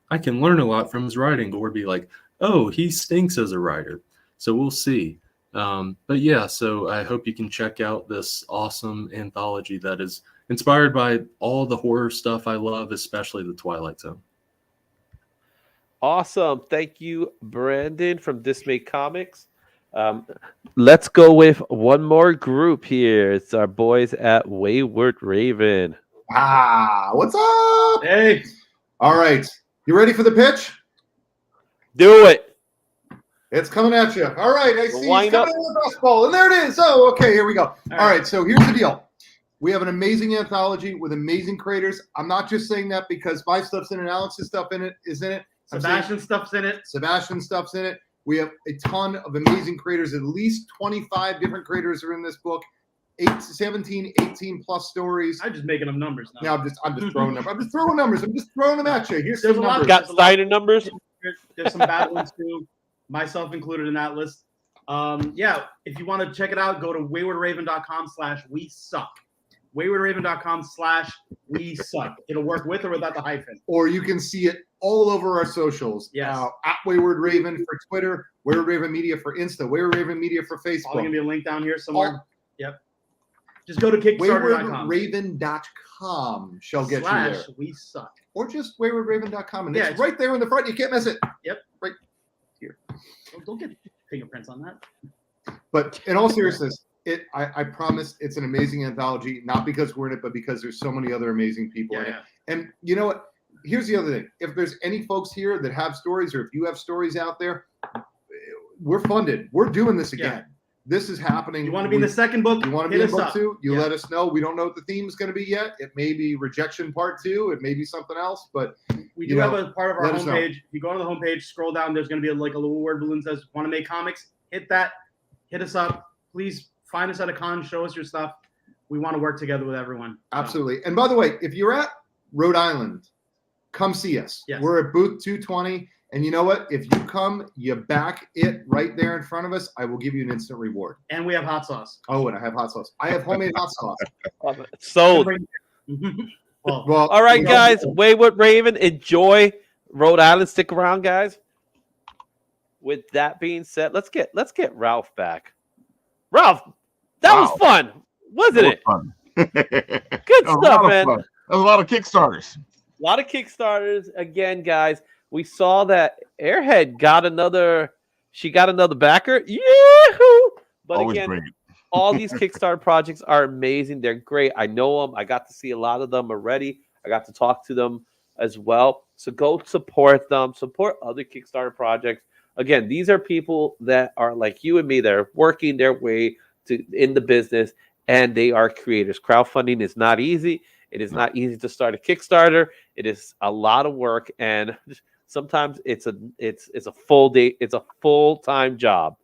I can learn a lot from his writing, or be like, oh, he stinks as a writer. So we'll see. But yeah, so I hope you can check out this awesome anthology that is inspired by all the horror stuff I love, especially the Twilight Zone. Awesome. Thank you, Brandon from Dismay Comics. Let's go with one more group here. It's our boys at Wayward Raven. What's up? Hey. All right. You ready for the pitch? Do it. It's coming at you. All right. I see. Wind He's coming in the basketball, and there it is. Oh, okay. Here we go. All right. So here's the deal. We have an amazing anthology with amazing creators. I'm not just saying that because my stuff's in it, Alex's stuff is in it. Sebastian's stuff's in it. Sebastian's stuff's in it. We have a ton of amazing creators. At least 25 different creators are in this book. 17, 18 plus stories. I'm just making them numbers now. No, I'm just throwing them. I'm just throwing numbers. I'm just throwing them at you. Here's There's some a lot. numbers. Got Steiner numbers? There's some bad ones too. Myself included in that list. Yeah, if you want to check it out, go to waywardraven.com/wesuck. waywardraven.com/wesuck. It'll work with or without the hyphen. Or you can see it all over our socials. Yes. At Wayward Raven for Twitter, Wayward Raven Media for Insta, Wayward Raven Media for Facebook. Probably going to be a link down here somewhere. Yep. Just go to Kickstarter.com. waywardraven.com shall get you there. We suck. Or just waywardraven.com. And Yeah, it's right there in the front. You can't miss it. Yep. Right here. Don't get fingerprints on that. But in all seriousness, I promise it's an amazing anthology, not because we're in it, but because there's so many other amazing people in it. And you know what? Here's the other thing. If there's any folks here that have stories, or if you have stories out there, we're funded. We're doing this again. This is happening. You want to be in the second book? You want to be in book 2? You let us know. We don't know what the theme is going to be yet. It may be rejection part 2. It may be something else, but we do have a part of our homepage. If you go to the homepage, scroll down, there's going to be like a little word balloon that says, want to make comics? Hit that. Hit us up. Please find us at a con. Show us your stuff. We want to work together with everyone. Absolutely. And by the way, if you're at Rhode Island, come see us. Yes. We're at booth 220. And you know what? If you come, you back it right there in front of us, I will give you an instant reward. And we have hot sauce. Oh, and I have hot sauce. I have homemade hot sauce. Sold. Well, All right, guys. Wayward Raven, enjoy Rhode Island. Stick around, guys. With that being said, let's get Ralph back. Ralph, that was fun, wasn't it? Fun. Good stuff, man. That was a lot of Kickstarters. A lot of Kickstarters. Again, guys, we saw that Airhead got another. She got another backer. Yahoo! But Always again, great. all these Kickstarter projects are amazing. They're great. I know them. I got to see a lot of them already. I got to talk to them as well. So go support them. Support other Kickstarter projects. Again, these are people that are like you and me. They're working their way in the business, and they are creators. Crowdfunding is not easy. It is not easy to start a Kickstarter. It is a lot of work, and sometimes it's a full day. It's a full-time job.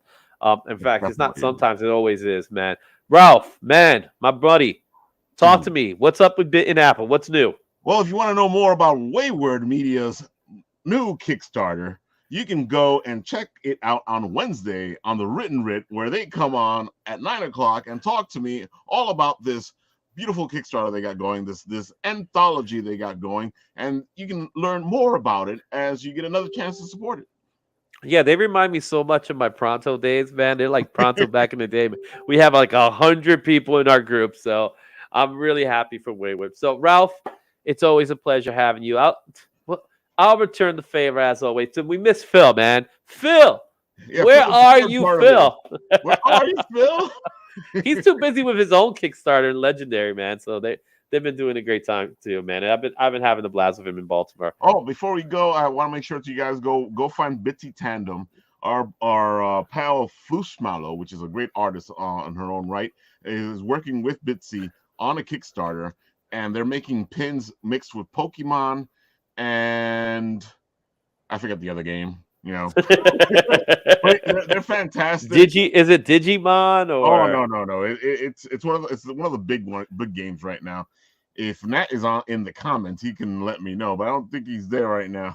In fact, it's not sometimes. It always is, man. Ralph, man, my buddy, talk to me. What's up with Bit and Apple? What's new? Well, if you want to know more about Wayward Media's new Kickstarter, you can go and check it out on Wednesday on the Written Writ, where they come on at 9 o'clock and talk to me all about this beautiful Kickstarter they got going, this anthology they got going, and you can learn more about it as you get another chance to support it. Yeah, they remind me so much of my Pronto days, man. They're like Pronto back in the day. We have like 100 people in our group, so I'm really happy for Wayward. So, Ralph, it's always a pleasure having you out. I'll return the favor as always. So we miss Phil, man. Phil, where are you, Phil? Where are you, Phil? He's too busy with his own Kickstarter and Legendary, man. So they've been doing a great time too, man. I've been having a blast with him in Baltimore. Oh, before we go, I want to make sure that you guys go find Bitsy Tandem, our pal Flusmallow, which is a great artist in her own right, is working with Bitsy on a Kickstarter, and they're making pins mixed with Pokemon. And I forget the other game, you know. But they're fantastic. Is it Digimon or? Oh no. It's one of the big games right now. If Nat is in the comments, he can let me know. But I don't think he's there right now.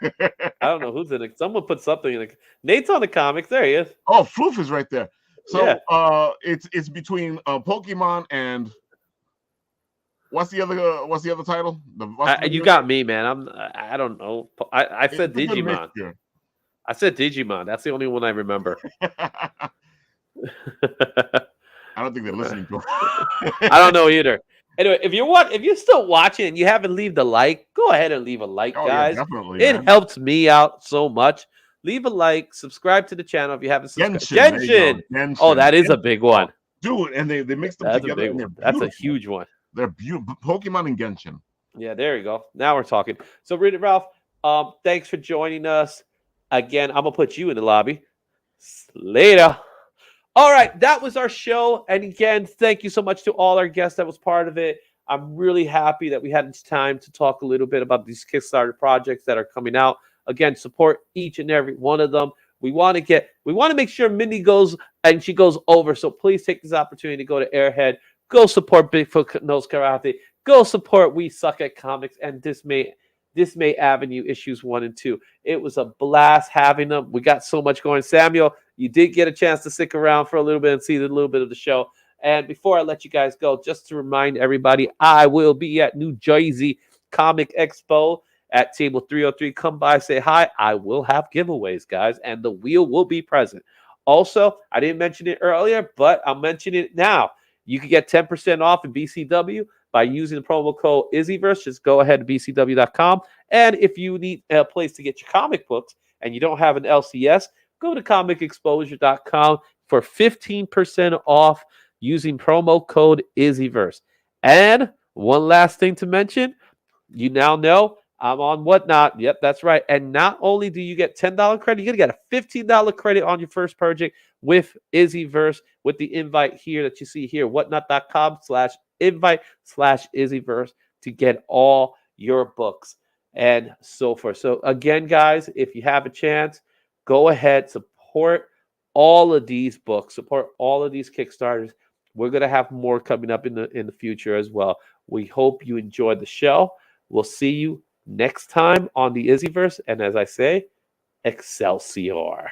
I don't know who's in it. Someone put something in it. Nate's on the comics. There he is. Oh, Floof is right there. So it's between Pokemon and. What's the other title? You got me, man. I don't know. I said Digimon. I said Digimon. That's the only one I remember. I don't think they're listening to it. I don't know either. Anyway, if you're still watching and you haven't left a like, go ahead and leave a like, guys. Yeah, definitely, it helps me out so much. Leave a like, subscribe to the channel if you haven't subscribed. Genshin. Oh, that is a big one. Dude, and they mix them together. That's a huge one. They're beautiful. Pokemon and Genshin. Yeah, there you go. Now we're talking. So, Ralph, thanks for joining us. Again, I'm going to put you in the lobby. Later. All right, that was our show. And again, thank you so much to all our guests that was part of it. I'm really happy that we had this time to talk a little bit about these Kickstarter projects that are coming out. Again, support each and every one of them. We want to make sure Mindy goes and she goes over. So please take this opportunity to go to Airhead. Go support Bigfoot Knows Karate. Go support We Suck at Comics and Dismay Avenue issues 1 and 2. It was a blast having them. We got so much going. Samuel, you did get a chance to stick around for a little bit and see a little bit of the show. And before I let you guys go, just to remind everybody, I will be at New Jersey Comic Expo at table 303. Come by, say hi. I will have giveaways, guys, and the wheel will be present. Also, I didn't mention it earlier, but I'll mention it now. You can get 10% off in BCW by using the promo code Izzyverse. Just go ahead to bcw.com. And if you need a place to get your comic books and you don't have an LCS, go to comicexposure.com for 15% off using promo code Izzyverse. And one last thing to mention, you now know I'm on Whatnot. Yep, that's right. And not only do you get $10 credit, you're going to get a $15 credit on your first purchase with Izzyverse with the invite here that you see here, whatnot.com/invite/Izzyverse to get all your books and so forth. So again, guys, if you have a chance, go ahead, support all of these books, support all of these Kickstarters. We're going to have more coming up in the future as well. We hope you enjoyed the show. We'll see you next time on the Izzyverse. And as I say, Excelsior.